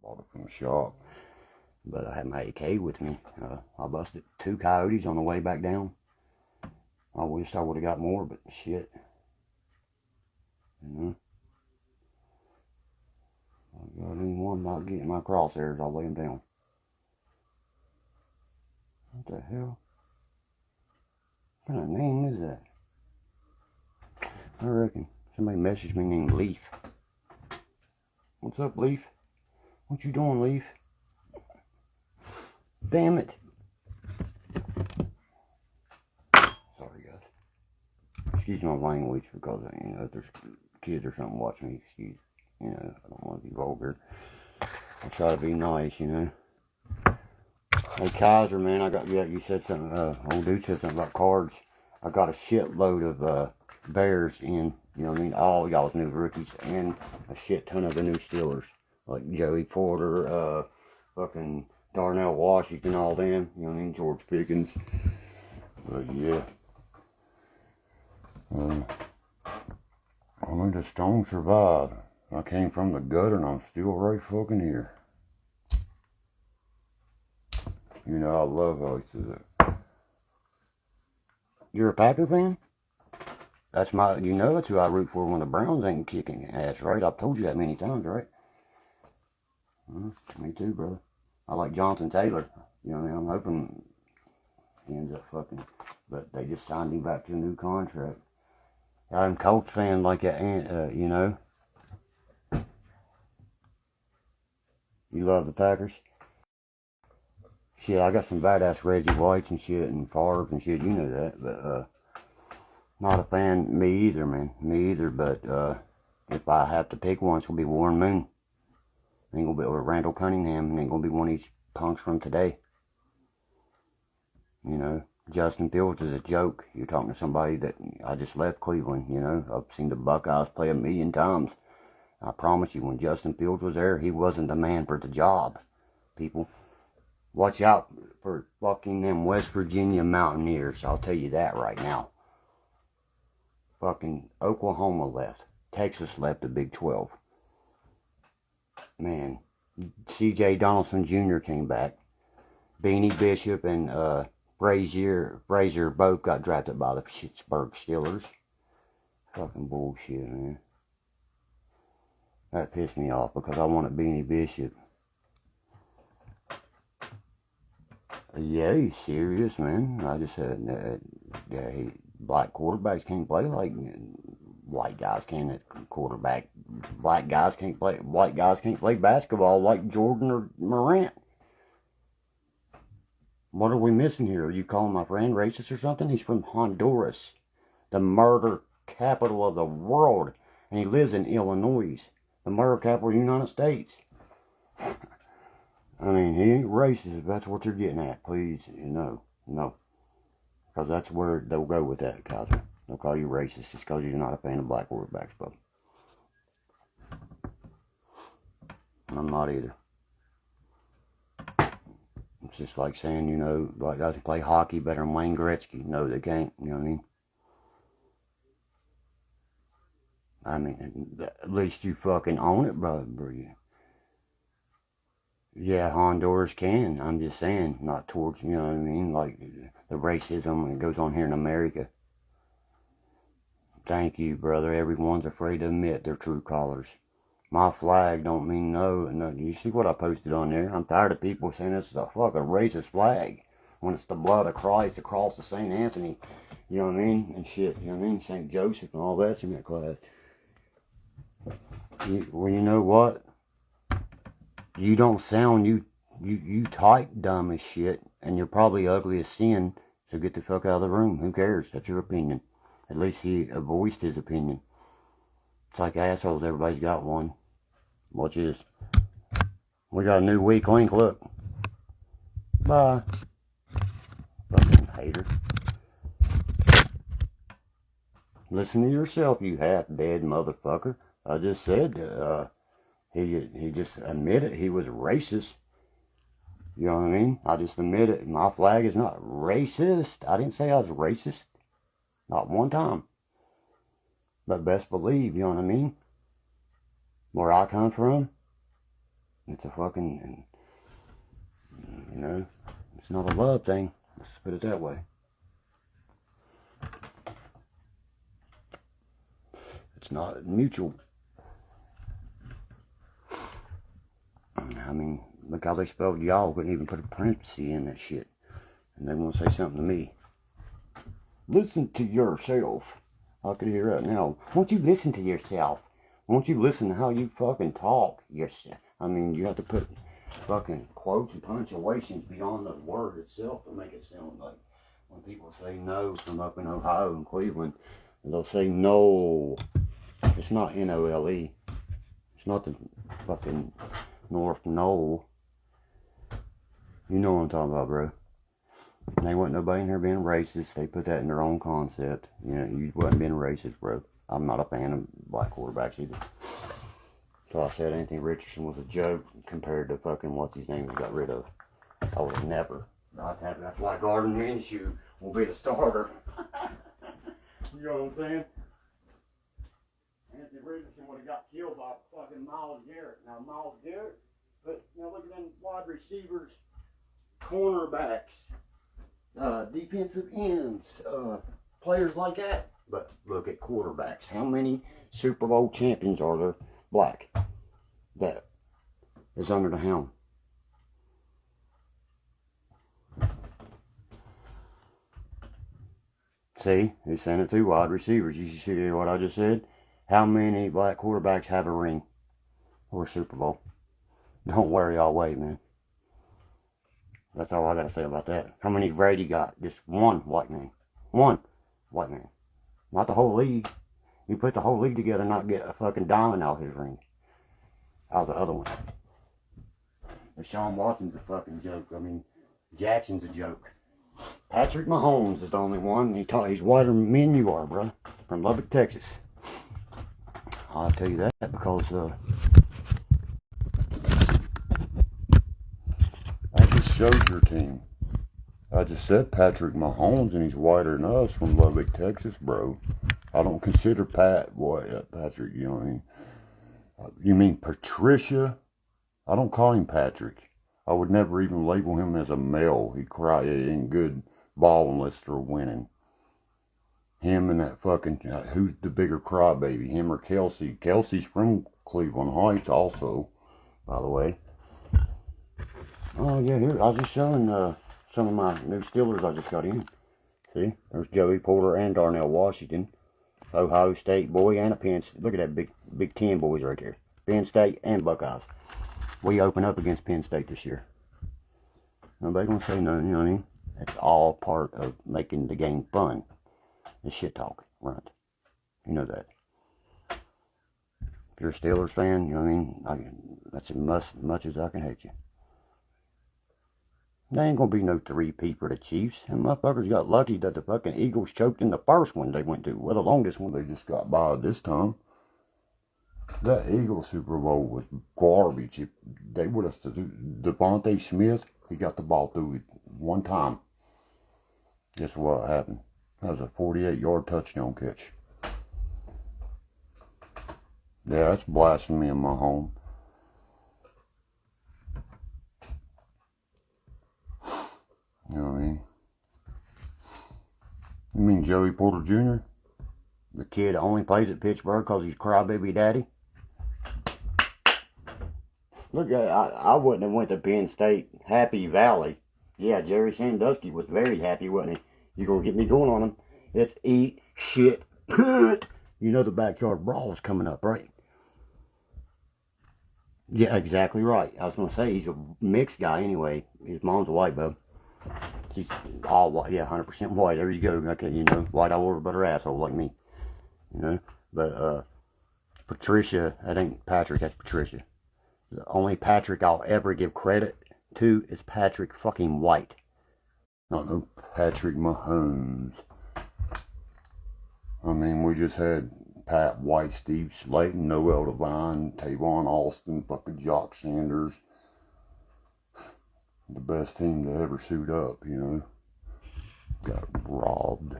bought it from the shop. But I had my AK with me. I busted 2 coyotes on the way back down. I wish I would have got more, but shit. You know? I got any one about getting my crosshairs, I'll lay them down. What the hell? What kind of name is that? I reckon somebody messaged me named Leaf. What's up, Leaf? What you doing, Leaf? Damn it. Sorry, guys. Excuse my language because, you know, if there's kids or something watching me, excuse. You know, I don't want to be vulgar. I try to be nice, you know. Hey, Kaiser, man, I got, yeah, you said something, old dude said something about cards. I got a shitload of, bears in, you know what I mean, all y'all's new rookies, and a shit ton of the new Steelers. Like Joey Porter, fucking Darnell Washington, all them, you know what I mean, George Pickens. But yeah. Only the strong survive. I came from the gutter and I'm still right fucking here. You know, I love how he says that. You're a Packer fan? That's my, you know, that's who I root for when the Browns ain't kicking ass, right? I've told you that many times, right? Me too, brother. I like Jonathan Taylor. You know what I mean? I'm hoping he ends up fucking, but they just signed him back to a new contract. I'm a Colts fan like that, you know. You love the Packers? Shit, I got some badass Reggie Whites and shit and Favre and shit, you know that, but, not a fan, me either, man, me either, but, if I have to pick one, it's gonna be Warren Moon. Ain't gonna be over Randall Cunningham, and ain't gonna be one of these punks from today. You know, Justin Fields is a joke. You're talking to somebody that, I just left Cleveland, you know, I've seen the Buckeyes play 1,000,000 times. I promise you, when Justin Fields was there, he wasn't the man for the job, people. Watch out for fucking them West Virginia Mountaineers. I'll tell you that right now. Fucking Oklahoma left. Texas left the Big 12. Man, C.J. Donaldson Jr. came back. Beanie Bishop and Frazier both got drafted by the Pittsburgh Steelers. Fucking bullshit, man. That pissed me off because I wanted Beanie Bishop. Yeah, he's serious, man. I just said, black quarterbacks can't play like white guys can at quarterback. Black guys can't play. White guys can't play basketball like Jordan or Morant. What are we missing here? Are you calling my friend racist or something? He's from Honduras, the murder capital of the world, and he lives in Illinois, the murder capital of the United States. I mean, he ain't racist if that's what you're getting at, please. No. Because that's where they'll go with that, Kaiser. They'll call you racist just because you're not a fan of black quarterbacks, bub. I'm not either. It's just like saying, you know, black guys can play hockey better than Wayne Gretzky. No, they can't. You know what I mean? I mean, at least you fucking own it, bro. Yeah, Honduras can. I'm just saying, not towards, you know what I mean, like the racism that goes on here in America. Thank you, brother. Everyone's afraid to admit their true colors. My flag don't mean no. You see what I posted on there? I'm tired of people saying this is a fucking racist flag when it's the blood of Christ across the St. Anthony. You know what I mean? And shit, you know what I mean? St. Joseph and all that's in that class. Well, you know what? You don't sound, you type dumb as shit, and you're probably ugly as sin, so get the fuck out of the room. Who cares? That's your opinion. At least he voiced his opinion. It's like assholes, everybody's got one. Watch this. We got a new weak link, look. Bye. Fucking hater. Listen to yourself, you half-dead motherfucker. I just said, he just admitted he was racist. You know what I mean? I just admitted my flag is not racist. I didn't say I was racist. Not one time. But best believe, you know what I mean? Where I come from, It's a fucking, you know, it's not a love thing. Let's put it that way. It's not mutual. I mean, look how they spelled y'all. Couldn't even put a parenthesis in that shit. And they want to say something to me. Listen to yourself. I could hear that now. Won't you listen to yourself? Won't you listen to how you fucking talk yourself? I mean, you have to put fucking quotes and punctuations beyond the word itself to make it sound like when people say no from up in Ohio and Cleveland, they'll say no. It's not N-O-L-E. It's not the fucking North Knoll. You know what I'm talking about, bro. And they wasn't nobody in here being racist. They put that in their own concept. You know, you wasn't being racist, bro. I'm not a fan of black quarterbacks either. So I said Anthony Richardson was a joke compared to fucking what's his name he got rid of. I would have never. That's why Gardner Minshew will be the starter. You know what I'm saying? Anthony Richardson would have got killed by fucking Myles Garrett. Now Myles Garrett, but now look at them wide receivers, cornerbacks, defensive ends, players like that. But look at quarterbacks. How many Super Bowl champions are there black that is under the helm? See, he's saying it too. Wide receivers. You see what I just said? How many black quarterbacks have a ring or a Super Bowl? Don't worry, I'll wait, man. That's all I gotta say about that. How many Brady got? Just one white man. One white man. Not the whole league. You put the whole league together and not get a fucking diamond out his ring. Out the other one. Deshaun Watson's a fucking joke. I mean, Jackson's a joke. Patrick Mahomes is the only one. He's whiter than me and you are, bro. From Lubbock, Texas. I'll tell you that because that just shows your team. I just said Patrick Mahomes and he's whiter than us from Lubbock, Texas, bro. I don't consider Patrick, you know what I mean? You mean Patricia? I don't call him Patrick. I would never even label him as a male. He ain't good ball unless they're winning. Him and that fucking, who's the bigger crybaby? Him or Kelsey? Kelsey's from Cleveland Heights also, by the way. Oh yeah, here, I was just showing some of my new Steelers I just got in. See, there's Joey Porter and Darnell Washington. Ohio State boy and a Penn State. Look at that big 10 boys right there. Penn State and Buckeyes. We open up against Penn State this year. Nobody gonna say nothing, you know what I mean? That's all part of making the game fun. The shit talk, right? You know that. If you're a Steelers fan, you know what I mean? That's as much as I can hate you. There ain't gonna be no 3-peat for the Chiefs. Them motherfuckers got lucky that the fucking Eagles choked in the first one they went to. Well, the longest one they just got by this time. That Eagles Super Bowl was garbage. If they would have, Devontae Smith, he got the ball through it one time. Guess what happened? That was a 48-yard touchdown catch. Yeah, that's blasphemy in my home. You know what I mean? You mean Joey Porter Jr.? The kid only plays at Pittsburgh because he's crybaby daddy? Look, I wouldn't have went to Penn State. Happy Valley. Yeah, Jerry Sandusky was very happy, wasn't he? You gonna get me going on him? Let's eat shit. Put. You know the backyard brawl is coming up, right? Yeah, exactly right. I was gonna say he's a mixed guy anyway. His mom's a white bub. She's all white, yeah, 100% white. There you go. Okay, you know, white all over but her asshole like me. You know, but Patricia, that ain't Patrick, that's Patricia. The only Patrick I'll ever give credit to is Patrick fucking White. Not no Patrick Mahomes. I mean, we just had Pat White, Steve Slayton, Noel Devine, Tavon Austin, fucking Jock Sanders. The best team to ever suit up, you know. Got robbed.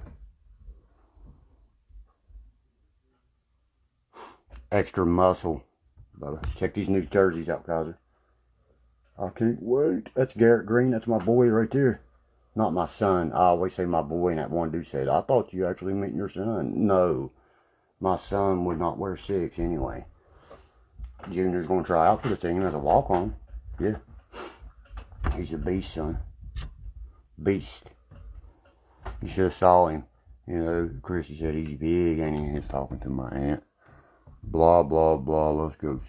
Extra muscle. Check these new jerseys out, Kaiser. I can't wait. That's Garrett Green. That's my boy right there. Not my son. I always say my boy, and that one dude said, I thought you actually meant your son. No. My son would not wear 6 anyway. Junior's going to try out for the team as a walk-on. Yeah. He's a beast, son. Beast. You should have saw him. You know, Chrissy said he's big, and he's talking to my aunt. Blah, blah, blah. Let's go.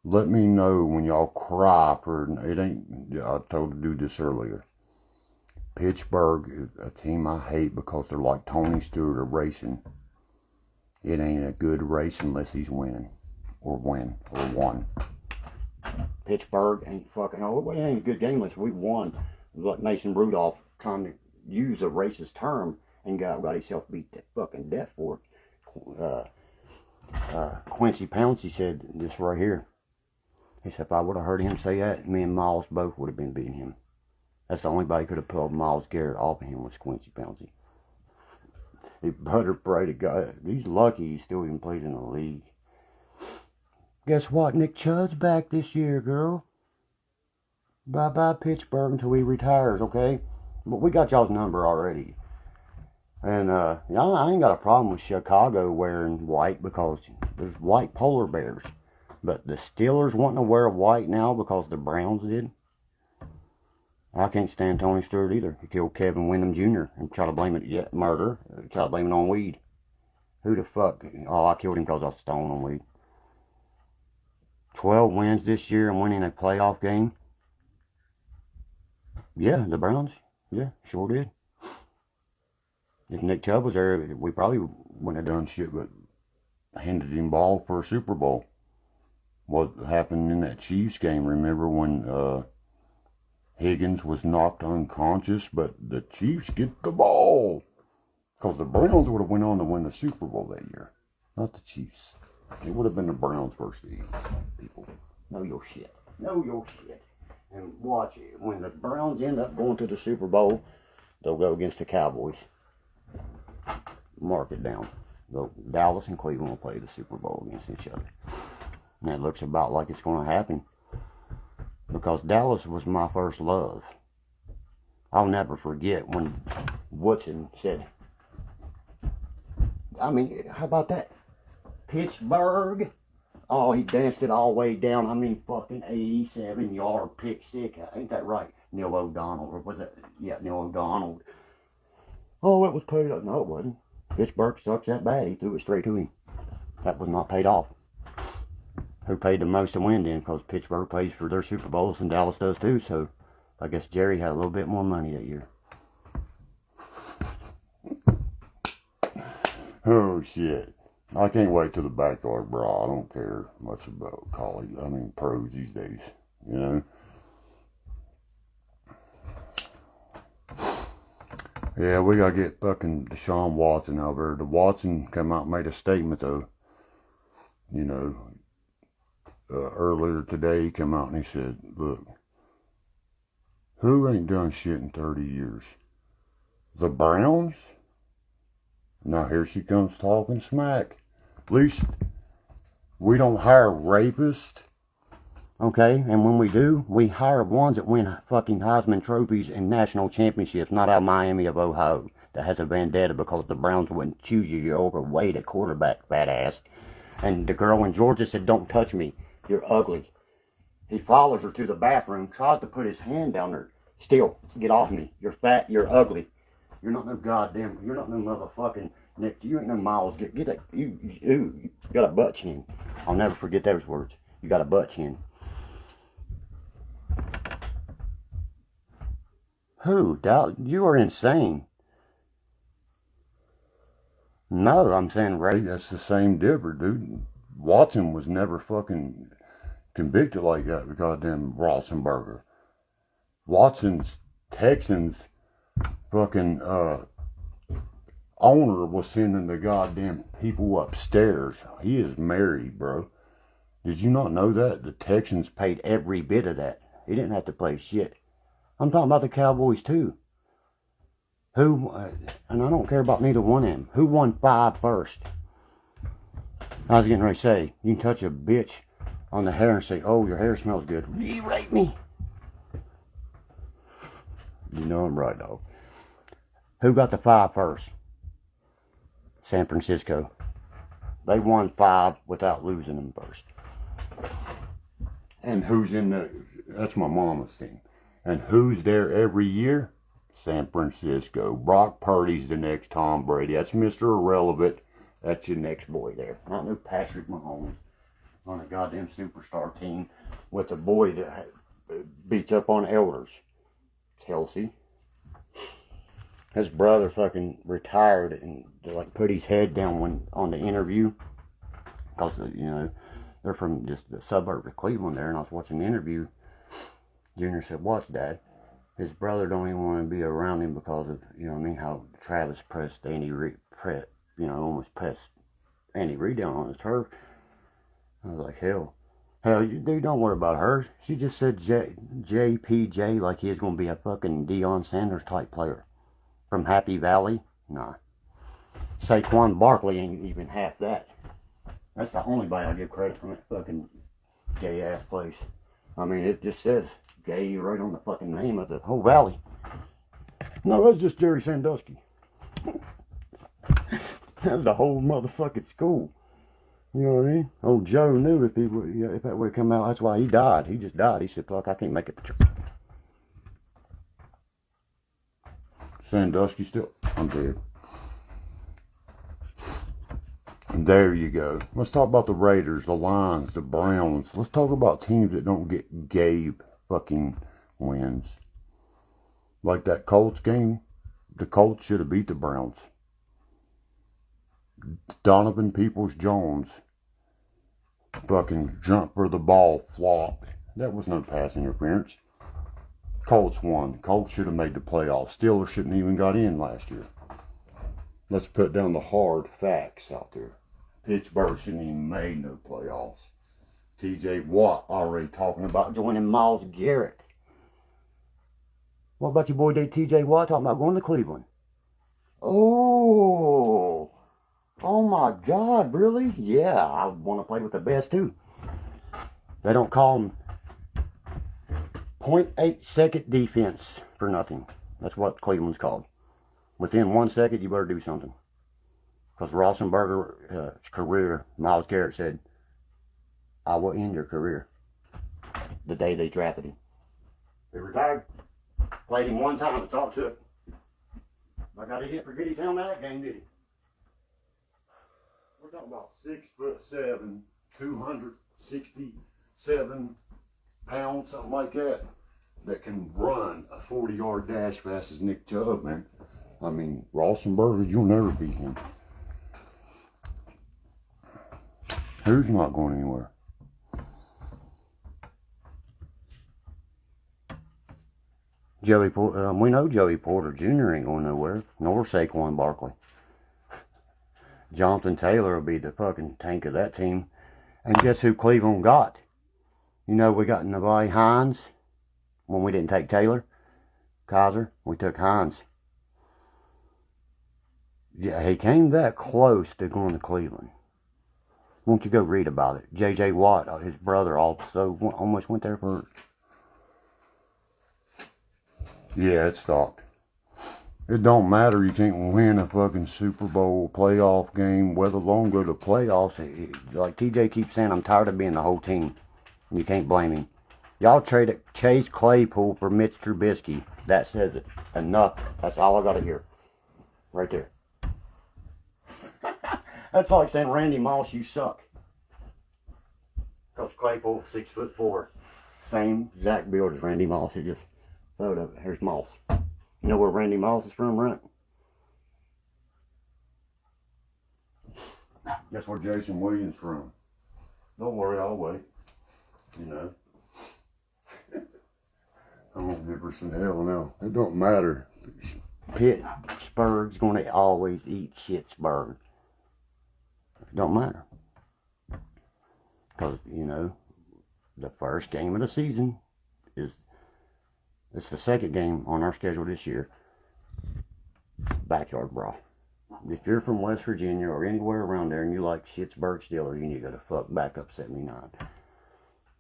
Let me know when y'all cry for it. Ain't. I told the dude this earlier. Pittsburgh is a team I hate because they're like Tony Stewart of racing. It ain't a good race unless he's winning. Or won. Pittsburgh ain't fucking, it ain't a good game unless we won. Like Mason Rudolph trying to use a racist term and got himself beat to fucking death for it. Quincy Pouncey said this right here. He said if I would have heard him say that, me and Miles both would have been beating him. That's the only body could have pulled Miles Garrett off of him was Quincy Pouncey. He better pray to God. He's lucky he still even plays in the league. Guess what? Nick Chubb's back this year, girl. Bye-bye Pittsburgh until he retires, okay? But we got y'all's number already. And I ain't got a problem with Chicago wearing white because there's white polar bears. But the Steelers wanting to wear white now because the Browns did. I can't stand Tony Stewart either. He killed Kevin Windham Jr. and try to blame it murder. Try to blame it on weed. Who the fuck? Oh, I killed him because I was stoned on weed. 12 wins this year and winning a playoff game. Yeah, the Browns. Yeah, sure did. If Nick Chubb was there, we probably wouldn't have done shit but handed him ball for a Super Bowl. What happened in that Chiefs game, remember when Higgins was knocked unconscious, but the Chiefs get the ball. Because the Browns would have went on to win the Super Bowl that year. Not the Chiefs. It would have been the Browns versus the Eagles. People, know your shit. Know your shit. And watch it. When the Browns end up going to the Super Bowl, they'll go against the Cowboys. Mark it down. Dallas and Cleveland will play the Super Bowl against each other. And it looks about like it's going to happen. Because Dallas was my first love. I'll never forget when Woodson said, I mean, how about that? Pittsburgh. Oh, he danced it all the way down. I mean, fucking 87-yard pick six. Ain't that right? Neil O'Donnell. Or was it? Yeah, Neil O'Donnell. Oh, it was paid off. No, it wasn't. Pittsburgh sucks that bad. He threw it straight to him. That was not paid off. Who paid the most to win then? Because Pittsburgh pays for their Super Bowls and Dallas does too. So I guess Jerry had a little bit more money that year. Oh, shit. I can't wait till the backyard brawl. I don't care much about college. I mean, pros these days, you know. Yeah, we gotta get fucking Deshaun Watson over there. The Watson come out and made a statement, though. You know, earlier today he came out and he said, look, who ain't done shit in 30 years? The Browns? Now here she comes talking smack. At least we don't hire rapists. Okay, and when we do, we hire ones that win fucking Heisman trophies and national championships, not out of Miami of Ohio that has a vendetta because the Browns wouldn't choose you. You're overweight at quarterback, fat ass. And the girl in Georgia said, don't touch me. You're ugly. He follows her to the bathroom, tries to put his hand down her. Still, get off me. You're fat, you're ugly. You're not no goddamn, you're not no motherfucking Nick. You ain't no Miles. Get that. You got a butt chin. I'll never forget those words. You got a butt chin. Who? Doubt? You are insane. No, I'm saying Ray. That's the same difference, dude. Watson was never fucking convicted like that with goddamn Roethlisberger. Watson's Texans fucking owner was sending the goddamn people upstairs. He is married, bro. Did you not know that? The Texans paid every bit of that. He didn't have to pay shit. I'm talking about the Cowboys too. Who, and I don't care about neither one of them. Who won 5 first? I was getting ready to say, you can touch a bitch on the hair and say, oh, your hair smells good. You rape me. You know I'm right, dog. Who got the 5 first? San Francisco. They won 5 without losing them first. And who's in the, that's my mama's team. And who's there every year? San Francisco. Brock Purdy's the next Tom Brady. That's Mr. Irrelevant. That's your next boy there. Not no Patrick Mahomes on a goddamn superstar team with a boy that beats up on elders. Kelsey. His brother fucking retired and like put his head down when on the interview. Because, you know, they're from just the suburb of Cleveland there, and I was watching the interview. Junior said, "Watch, Dad. His brother don't even want to be around him because of, you know what I mean, how Travis pressed Andy Reid, almost pressed Andy Reid down on the turf." I was like, hell, you dude, don't worry about her. She just said JPJ like he's going to be a fucking Deion Sanders type player. From Happy Valley? Nah. Saquon Barkley ain't even half that. That's the only body I give credit from that fucking gay ass place. I mean, it just says gay right on the fucking name of the whole valley. No, that's just Jerry Sandusky. That's the whole motherfucking school. You know what I mean? Old Joe knew if that would have come out. That's why he died. He just died. He said, "Fuck, I can't make it to church." Sandusky still, I'm dead. And there you go. Let's talk about the Raiders, the Lions, the Browns. Let's talk about teams that don't get Gabe fucking wins. Like that Colts game. The Colts should have beat the Browns. Donovan Peoples-Jones fucking jumped for the ball, flopped. That was no pass interference. Colts won. Colts should have made the playoffs. Steelers shouldn't even got in last year. Let's put down the hard facts out there. Pittsburgh shouldn't even made no playoffs. TJ Watt already talking about joining Myles Garrett. What about your boy TJ Watt talking about going to Cleveland? Oh my God, really? Yeah, I want to play with the best too. They don't call them 0.8 second defense for nothing. That's what Cleveland's called. Within 1 second, you better do something. Because Roethlisberger's career, Myles Garrett said, "I will end your career." The day they drafted him. He retired. Played him one time, that's all it took. I got he didn't forget his helmet that game, did he? We're talking about 6'7", 267 pounds, something like that can run a 40-yard dash fast as Nick Chubb, man. I mean, Roethlisberger, you'll never beat him. Who's not going anywhere? Joey Porter. We know Joey Porter Jr. ain't going nowhere, nor Saquon Barkley. Jonathan Taylor will be the fucking tank of that team. And guess who Cleveland got? You know, we got Navi Hines when we didn't take Taylor. Kaiser, we took Hines. Yeah, he came that close to going to Cleveland. Won't you go read about it? J.J. Watt, his brother, also almost went there first. Yeah, it stopped. It don't matter. You can't win a fucking Super Bowl playoff game, let alone go to playoffs. Like TJ keeps saying, I'm tired of being the whole team. You can't blame him. Y'all traded Chase Claypool for Mitch Trubisky. That says it. Enough. That's all I got to hear. Right there. That's like saying, Randy Moss, you suck. Because Claypool 6'4". Same exact build as Randy Moss. He just photo of it. Here's Moss. You know where Randy Moss is from, right? Guess where Jason Williams from? Don't worry, I'll wait. You know. I'm gonna give her some hell now. It don't matter. Pittsburgh's gonna always eat Shitsburg. It don't matter. Because, you know, the first game of the season it's the second game on our schedule this year. Backyard brawl. If you're from West Virginia or anywhere around there and you like Shitsburg Steelers, you need to go to fuck back up 79.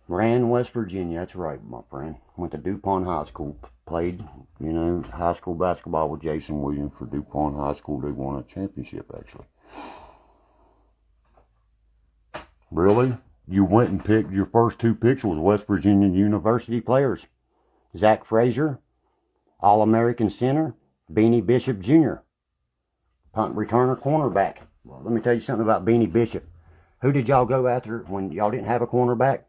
Ran West Virginia, that's right, my friend. Went to DuPont High School. Played, you know, high school basketball with Jason Williams for DuPont High School. They won a championship, actually. Really? You went and picked, your first 2 picks was West Virginia University players. Zach Frazier, All-American center. Beanie Bishop Jr., punt returner cornerback. Well, let me tell you something about Beanie Bishop. Who did y'all go after when y'all didn't have a cornerback?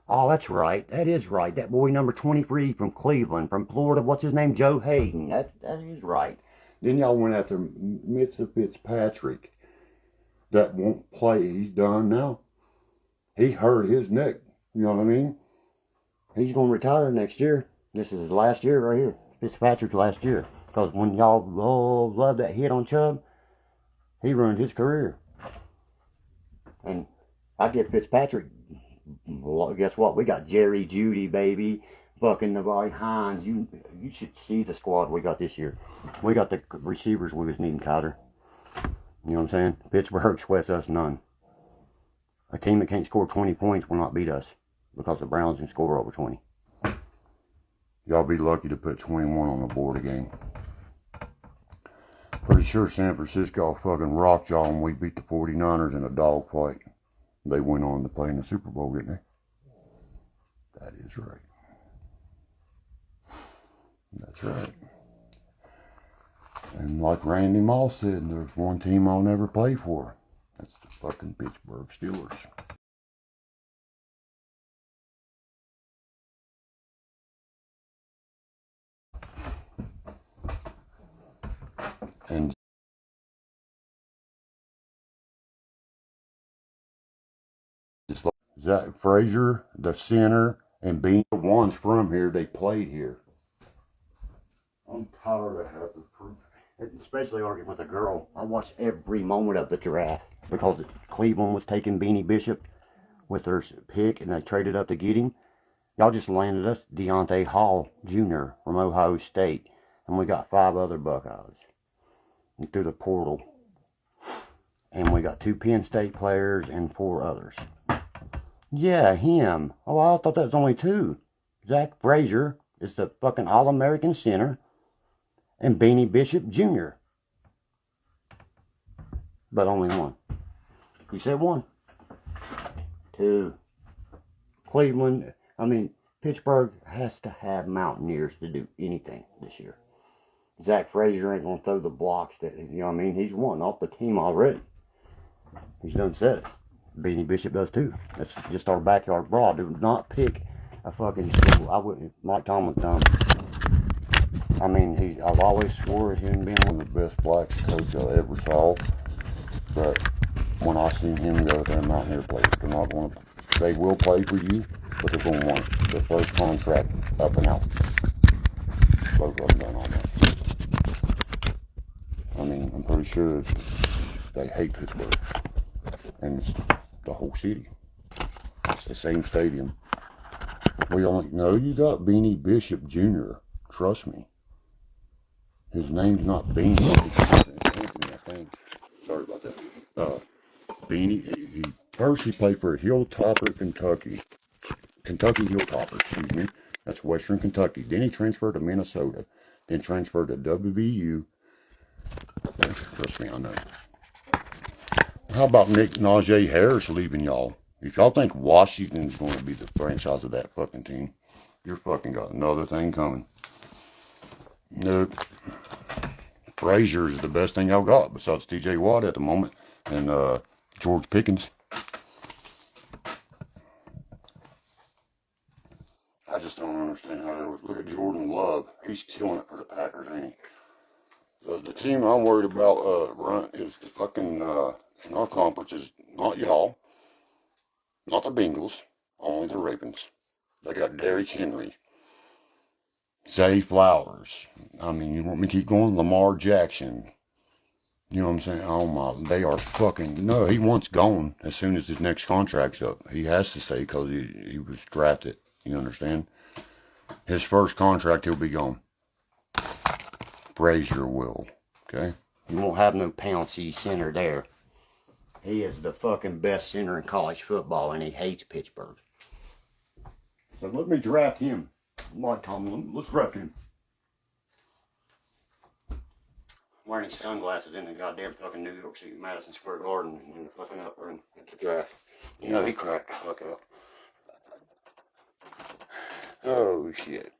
Oh, that's right. That is right. That boy number 23 from Cleveland, from Florida. What's his name? Joe Hayden. That is right. Then y'all went after Mitchell Fitzpatrick. That won't play. He's done now. He hurt his neck. You know what I mean? He's going to retire next year. This is his last year right here. Fitzpatrick's last year. Because when y'all love that hit on Chubb, he ruined his career. And I give Fitzpatrick, well, guess what? We got Jerry Jeudy, baby. Fucking Navari Hines. You should see the squad we got this year. We got the receivers we was needing, Kyler. You know what I'm saying? Pittsburgh sweats us none. A team that can't score 20 points will not beat us. Because the Browns can score over 20. Y'all be lucky to put 21 on the board a game. Pretty sure San Francisco fucking rocked y'all when we beat the 49ers in a dogfight. They went on to play in the Super Bowl, didn't they? That is right. That's right. And like Randy Moss said, there's one team I'll never play for. That's the fucking Pittsburgh Steelers. And just like Zach Frazier, the center, and being the ones from here, they played here. I'm tired of having to prove, especially arguing with a girl. I watched every moment of the draft because Cleveland was taking Beanie Bishop with their pick, and they traded up to get him. Y'all just landed us Deontay Hall Jr. from Ohio State, and we got 5 other Buckeyes through the portal. And we got 2 Penn State players and 4 others. Yeah, him. Oh, I thought that was only 2. Zach Frazier is the fucking All-American center, and Beanie Bishop Jr. But only 1. You said 1. 2. Cleveland, Pittsburgh has to have Mountaineers to do anything this year. Zach Frazier ain't going to throw the blocks that, you know what I mean? He's won off the team already. He's done said it. Beanie Bishop does too. That's just our backyard brawl. Do not pick a fucking school. I wouldn't. Mike Tomlin's dumb. I've always swore him being one of the best blacks coach I ever saw. But when I seen him go there, Mountaineer players, they're not going to. They will play for you, but they're going to want their first contract up and out. Both of them done all that. I'm pretty sure they hate Pittsburgh. And it's the whole city. It's the same stadium. We only know you got Beanie Bishop Jr. Trust me. His name's not Beanie. It's Anthony, I think. Sorry about that. Beanie. First he played for Hilltopper, Kentucky. Kentucky Hilltopper, excuse me. That's Western Kentucky. Then he transferred to Minnesota. Then transferred to WVU. Trust me, I know. How about Nick Najee Harris leaving y'all? If y'all think Washington's going to be the franchise of that fucking team, you're fucking got another thing coming. Nope. Frazier is the best thing y'all got besides TJ Watt at the moment. And George Pickens. I just don't understand how they would look at Jordan Love. He's killing it for the Packers, ain't he? The team I'm worried about run is the fucking in our conference is not y'all, not the Bengals, only the Ravens. They got Derrick Henry, Zay Flowers. You want me to keep going? Lamar Jackson. You know what I'm saying? Oh my, they are fucking, no, he wants gone as soon as his next contract's up. He has to stay because he was drafted. You understand? His first contract, he'll be gone. Frazier will, okay? You won't have no Pouncey center there. He is the fucking best center in college football, and he hates Pittsburgh. So let me draft him. Like Tomlin, let's draft him. Wearing his sunglasses in the goddamn fucking New York City, Madison Square Garden, and fucking up and at the draft. You know, he cracked the fuck up. Oh, shit.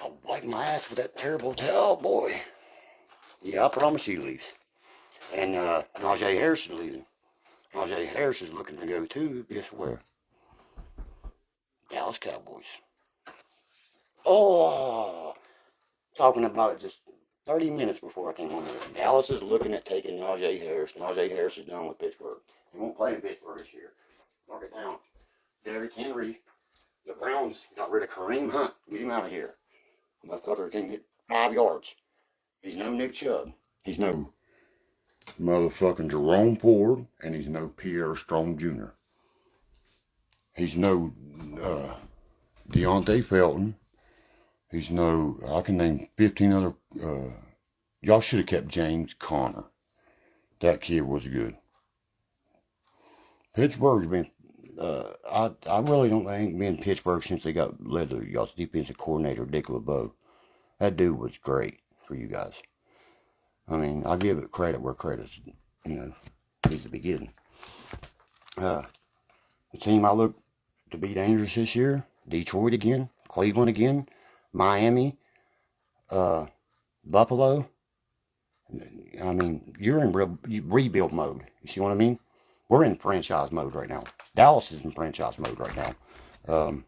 I'll wipe my ass with that terrible towel, boy. Yeah, I promise he leaves. And, Najee Harris is leaving. Najee Harris is looking to go too, guess where? Dallas Cowboys. Oh, talking about it just 30 minutes before I came home here. Dallas is looking at taking Najee Harris. Najee Harris is done with Pittsburgh. He won't play in Pittsburgh this year. Mark it down. Derrick Henry. The Browns got rid of Kareem Hunt. Get him out of here. Motherfucker can get 5 yards. He's no Nick Chubb. He's no motherfucking Jerome Ford. And he's no Pierre Strong Jr. He's no Deontay Felton. He's no, I can name 15 other, y'all should have kept James Conner. That kid was good. Pittsburgh's been, I really don't think been in Pittsburgh since they got led to y'all's defensive coordinator, Dick LeBeau. That dude was great for you guys. I mean, I give it credit where credit's, needs to be given. The team I look to be dangerous this year, Detroit again, Cleveland again, Miami, Buffalo. I mean, you're in rebuild mode. You see what I mean? We're in franchise mode right now. Dallas is in franchise mode right now.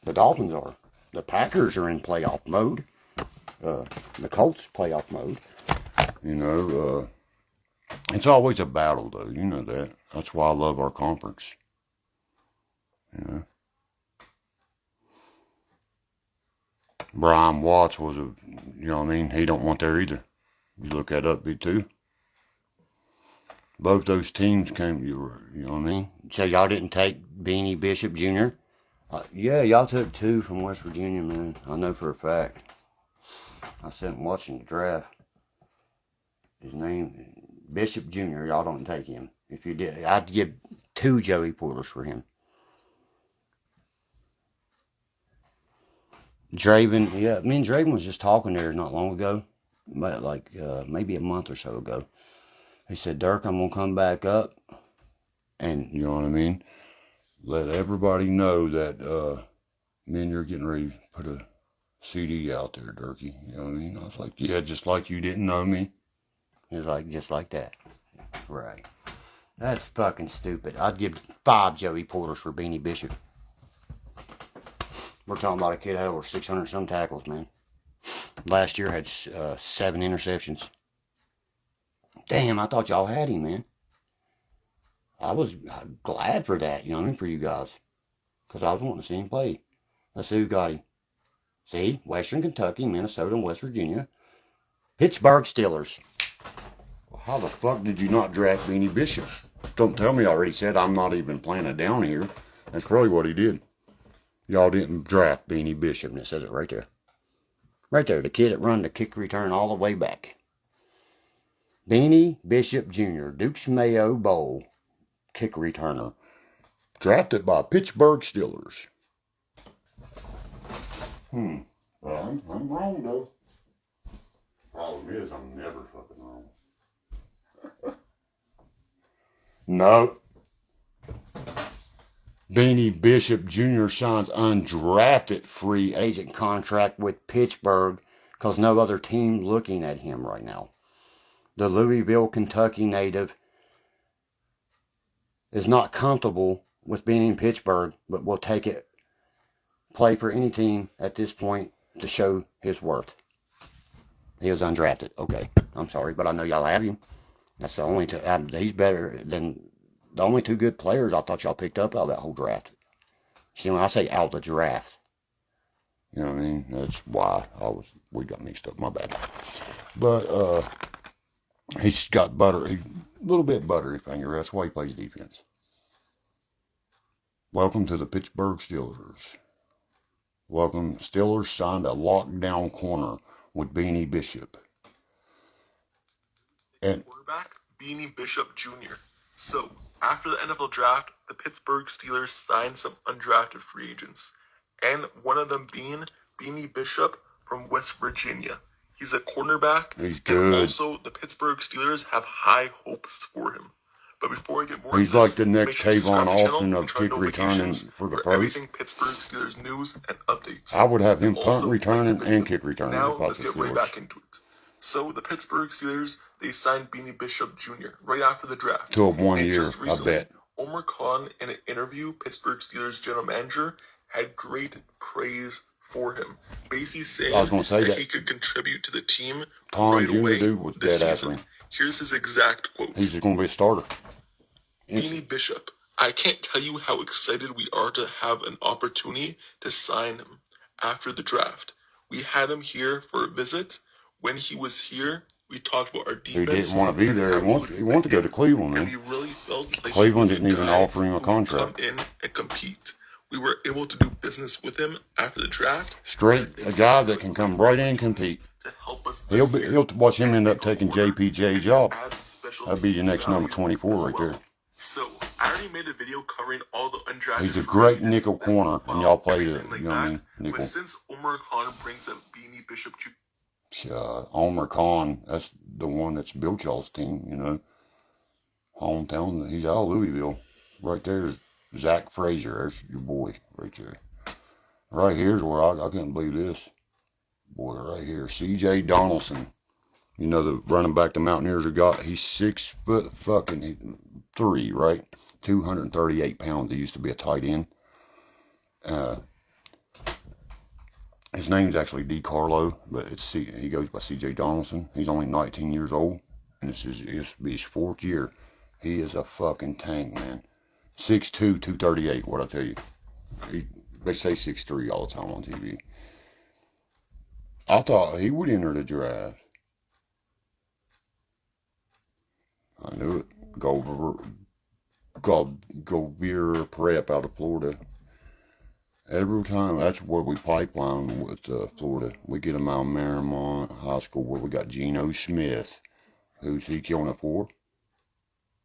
The Dolphins are. The Packers are in playoff mode. The Colts playoff mode. It's always a battle, though. You know that. That's why I love our conference. Brian Watts was he don't want there either. You look that up, B2. Both those teams came, So y'all didn't take Beanie Bishop Jr.? Yeah, y'all took 2 from West Virginia, man. I know for a fact. I sat watching the draft. His name, Bishop Jr., y'all don't take him. If you did, I'd give 2 Joey Porters for him. Draven, yeah, me and Draven was just talking there not long ago, like maybe a month or so ago. He said, Dirk, I'm going to come back up, and you know what I mean? Let everybody know that, man, you're getting ready to put a CD out there, Derkie. You know what I mean? I was like, yeah, just like you didn't know me. He was like, just like that. Right. That's fucking stupid. I'd give 5 Joey Porters for Beanie Bishop. We're talking about a kid that had over 600 some tackles, man. Last year had 7 interceptions. Damn, I thought y'all had him, man. I was glad for that, for you guys. Because I was wanting to see him play. Let's see who got him. See, Western Kentucky, Minnesota, and West Virginia. Pittsburgh Steelers. Well, how the fuck did you not draft Beanie Bishop? Don't tell me I already said I'm not even planning down here. That's probably what he did. Y'all didn't draft Beanie Bishop, and it says it right there. Right there, the kid that run the kick return all the way back. Beanie Bishop Jr., Duke's Mayo Bowl kick returner. Drafted by Pittsburgh Steelers. Well, I'm wrong, though. Problem is, I'm never fucking wrong. No. Beanie Bishop Jr. signs undrafted free agent contract with Pittsburgh because no other team looking at him right now. The Louisville, Kentucky native is not comfortable with being in Pittsburgh, but will take it, play for any team at this point to show his worth. He was undrafted. Okay, I'm sorry, but I know y'all have him. That's the only two. He's better than the only 2 good players I thought y'all picked up out of that whole draft. See, when I say out the draft, you know what I mean? That's why we got mixed up. My bad. But he's got a little bit buttery finger. That's why he plays defense. Welcome to the Pittsburgh Steelers. Welcome. Steelers signed a lockdown corner with Beanie Bishop. And quarterback, Beanie Bishop Jr. So, After the NFL draft, the Pittsburgh Steelers signed some undrafted free agents, and one of them being Beanie Bishop from West Virginia. He's a cornerback, He's good. And also the Pittsburgh Steelers have high hopes for him. But before we get more he's like the next Tavon Austin of kick returning for the pros. Everything Pittsburgh Steelers news and updates. I would have him punt returning and kick returning. Now let's get right back into it. So the Pittsburgh Steelers, they signed Beanie Bishop Jr. right after the draft. To a 1 year, I bet. Omar Khan, in an interview, Pittsburgh Steelers general manager, had great praise for him. Basically saying that he could contribute to the team Khan right away dude was dead after him. Here's his exact quote. He's going to be a starter. Beanie Bishop, I can't tell you how excited we are to have an opportunity to sign him after the draft. We had him here for a visit. When he was here, we talked about our defense. He didn't want to be there. He wanted to go to Cleveland, man. And we really felt like Cleveland didn't even offer him a contract. Come in and compete. We were able to do business with him after the draft. Straight, a guy that can come right in and compete. To help us He'll watch him end up taking JPJ's job. That'll be your next number 24 right there. So, I already made a video covering all the undrafted. He's a great nickel corner, and y'all play the, you know what I mean, nickel. But since Omar Khan brings up Beanie Bishop Omar Khan, that's the one that's built y'all's team, you know. Hometown, he's out of Louisville. Right there, Zach Frazier, there's your boy right there. Right here's where I couldn't believe this. Boy, right here, C.J. Donaldson. You know the running back the Mountaineers have got. He's 6'3", right? 238 pounds. He used to be a tight end. His name's actually DeCarlo, but he goes by C.J. Donaldson. He's only 19 years old, and this will be his 4th year. He is a fucking tank, man. 6'2", 238. What I tell you? They say 6'3" all the time on TV. I thought he would enter the draft. I knew it. Govier Prep out of Florida. Every time, that's where we pipeline with Florida. We get them out of Marymount High School where we got Geno Smith. Who's he killing it for?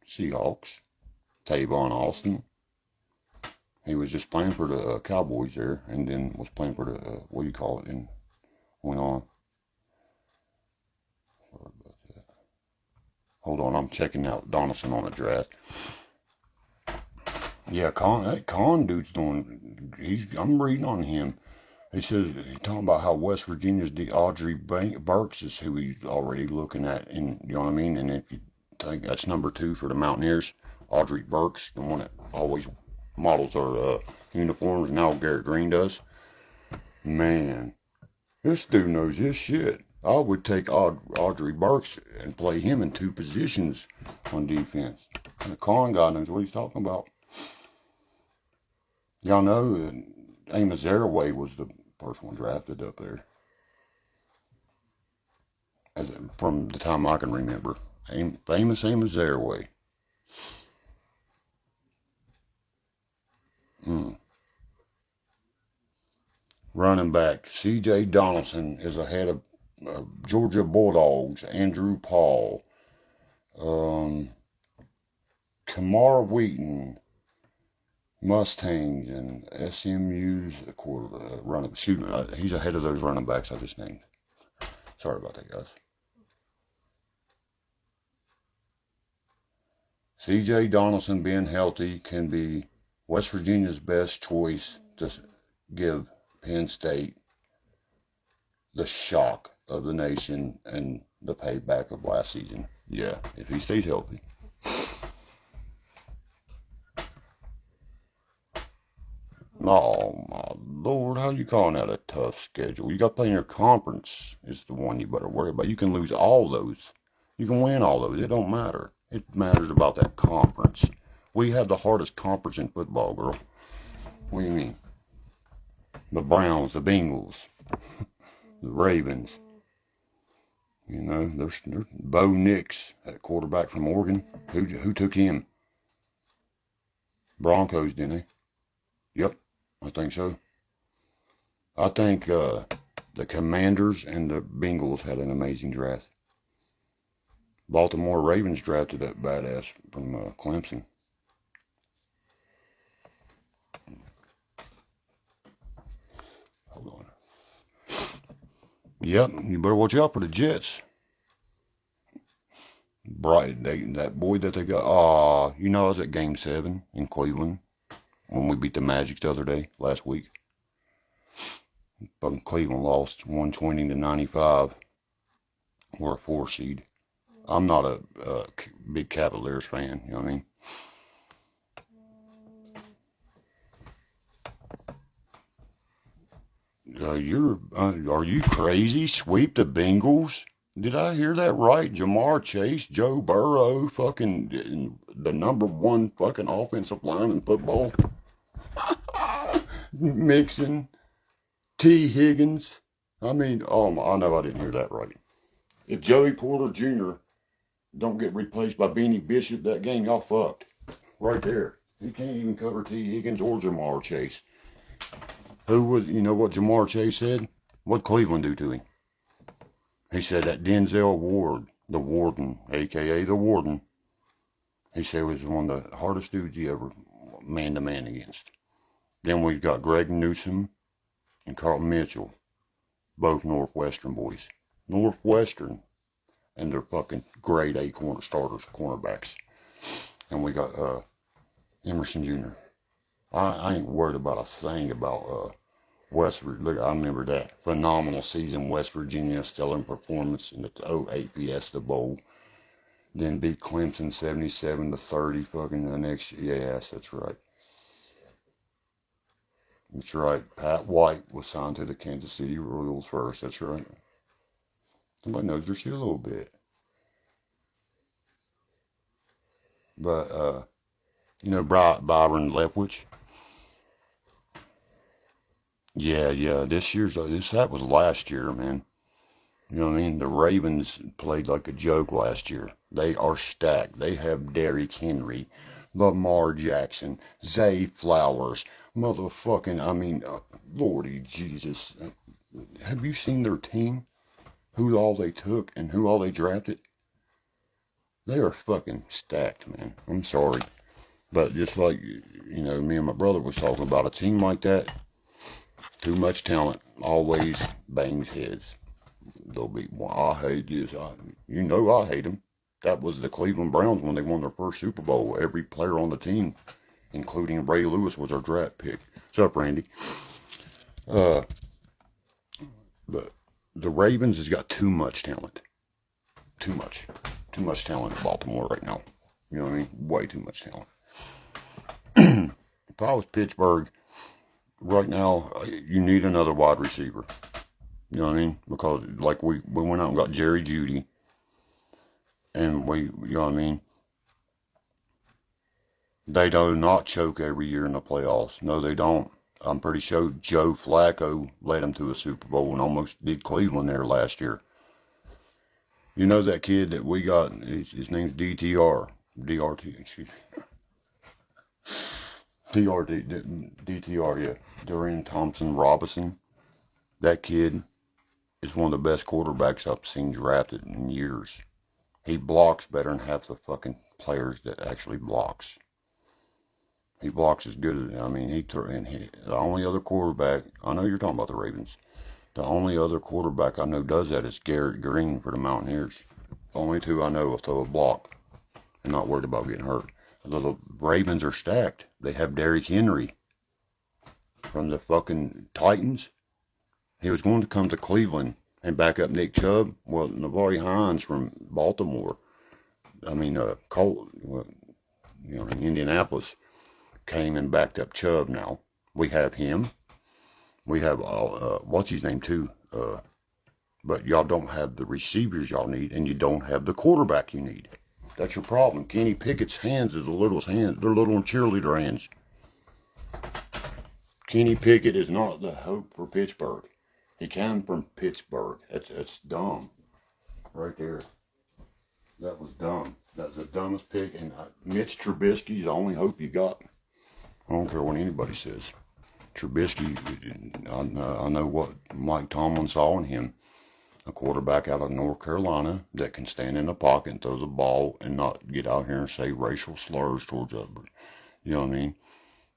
Seahawks. Tavon Austin. He was just playing for the Cowboys there, and then was playing for the, what do you call it, and went on. Sorry about that. Hold on, I'm checking out Donaldson on the draft. Yeah, that Khan dude's doing, I'm reading on him. He says, he's talking about how West Virginia's Audrey Burks is who he's already looking at, and you know what I mean? And if you think that's number 2 for the Mountaineers, Audrey Burks, the one that always models our uniforms, now Garrett Green does. Man, this dude knows his shit. I would take Audrey Burks and play him in 2 positions on defense. And the Khan guy knows what he's talking about. Y'all know that Amos Zaraway was the first one drafted up there. From the time I can remember. Famous Amos Zaraway. Running back, C.J. Donaldson is ahead of Georgia Bulldogs, Andrew Paul. Kamar Wheaton, Mustangs, and SMU's running. Excuse me, he's ahead of those running backs I just named. Sorry about that, guys. C.J. Donaldson being healthy can be West Virginia's best choice to give Penn State the shock of the nation and the payback of last season. Yeah, if he stays healthy. Oh my Lord, how you calling that a tough schedule? You got to play in your conference is the one you better worry about. You can lose all those. You can win all those. It don't matter. It matters about that conference. We have the hardest conference in football, girl. What do you mean? The Browns, the Bengals, the Ravens. You know, there's Bo Nix, that quarterback from Oregon. Who took him? Broncos, didn't they? Yep, I think so. I think the Commanders and the Bengals had an amazing draft. Baltimore Ravens drafted that badass from Clemson. Yep, you better watch out for the Jets. Bright, that boy that they got. You know, I was at Game 7 in Cleveland when we beat the Magic the other day, last week. But Cleveland lost 120 to 95. We're a 4 seed. I'm not a big Cavaliers fan, you know what I mean? Are you crazy? Sweep the Bengals? Did I hear that right? Jamar Chase, Joe Burrow, fucking the #1 fucking offensive line in football. Mixon, T. Higgins. I mean, I know I didn't hear that right. If Joey Porter Jr. don't get replaced by Beanie Bishop that game, y'all fucked. Right there. He can't even cover T. Higgins or Jamar Chase. You know what Jamar Chase said? What Cleveland do to him? He said that Denzel Ward, the Warden, a.k.a. the Warden, he said was one of the hardest dudes he ever man-to-man against. Then we've got Greg Newsom and Carlton Mitchell, both Northwestern boys. Northwestern, and they're fucking grade A cornerbacks. And we got Emerson Jr. I ain't worried about a thing about West Virginia. Look, I remember that phenomenal season, West Virginia, stellar performance in the 08 Fiesta Bowl. Then beat Clemson 77-30 fucking the next year. Yes, that's right. That's right. Pat White was signed to the Kansas City Royals first. That's right. Somebody knows their shit a little bit. But, you know, Byron Leftwich. Yeah. That was last year, man. You know what I mean? The Ravens played like a joke last year. They are stacked. They have Derrick Henry, Lamar Jackson, Zay Flowers, Lordy Jesus. Have you seen their team? Who all they took and who all they drafted? They are fucking stacked, man. I'm sorry. But just like, you know, me and my brother was talking about, a team like that, too much talent always bangs heads. They'll be, well, I hate this. You know I hate them. That was the Cleveland Browns when they won their first Super Bowl. Every player on the team, including Ray Lewis, was our draft pick. What's up, Randy? But the Ravens has got too much talent. Too much talent in Baltimore right now. You know what I mean? Way too much talent. If I was Pittsburgh right now, you need another wide receiver. You know what I mean? Because like we went out and got Jerry Jeudy, and you know what I mean? They do not choke every year in the playoffs. No, they don't. I'm pretty sure Joe Flacco led them to a Super Bowl and almost did Cleveland there last year. You know that kid that we got, his name's DTR. DRT, excuse me. DTR, yeah. Dorian Thompson Robinson. That kid is one of the best quarterbacks I've seen drafted in years. He blocks better than half the fucking players that actually blocks. He blocks as good as, the only other quarterback, I know you're talking about the Ravens. The only other quarterback I know does that is Garrett Green for the Mountaineers. The only two I know will throw a block and not worried about getting hurt. The Ravens are stacked. They have Derrick Henry from the fucking Titans. He was going to come to Cleveland and back up Nick Chubb. Well, Navari Hines from Baltimore. Indianapolis came and backed up Chubb now. We have him. We have, what's his name too? But y'all don't have the receivers y'all need, and you don't have the quarterback you need. That's your problem. Kenny Pickett's hands is the littlest hands. They're little cheerleader hands. Kenny Pickett is not the hope for Pittsburgh. He came from Pittsburgh. That's dumb. Right there. That was dumb. That's the dumbest pick. And Mitch Trubisky's the only hope you got. I don't care what anybody says. Trubisky, I know what Mike Tomlin saw in him. A quarterback out of North Carolina that can stand in the pocket and throw the ball and not get out here and say racial slurs towards others. You know what I mean?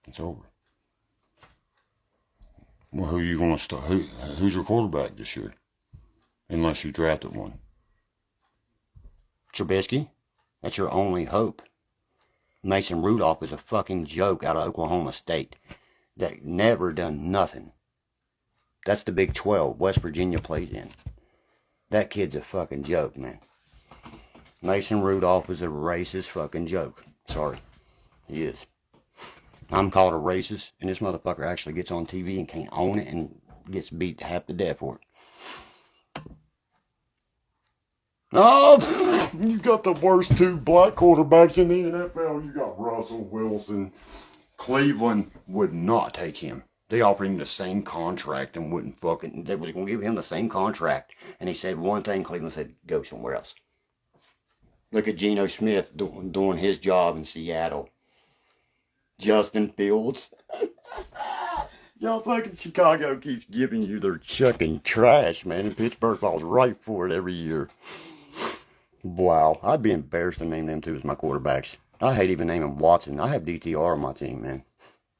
It's over. Well, who you going to start? Who's your quarterback this year? unless you drafted one. Trubisky, that's your only hope. Mason Rudolph is a fucking joke out of Oklahoma State that never done nothing. That's the Big 12 West Virginia plays in. That kid's a fucking joke, man. Mason Rudolph is a racist fucking joke. Sorry, he is. I'm called a racist, and this motherfucker actually gets on TV and can't own it and gets beat half to death for it. Oh, you got the worst two black quarterbacks in the NFL. You got Russell Wilson. Cleveland would not take him. They offered him the same contract and wouldn't fucking, they was going to give him the same contract. And he said one thing, Cleveland said, go somewhere else. Look at Geno Smith doing his job in Seattle. Justin Fields. Y'all fucking Chicago keeps giving you their chucking trash, man. And Pittsburgh falls right for it every year. Wow. I'd be embarrassed to name them two as my quarterbacks. I hate even naming Watson. I have DTR on my team, man.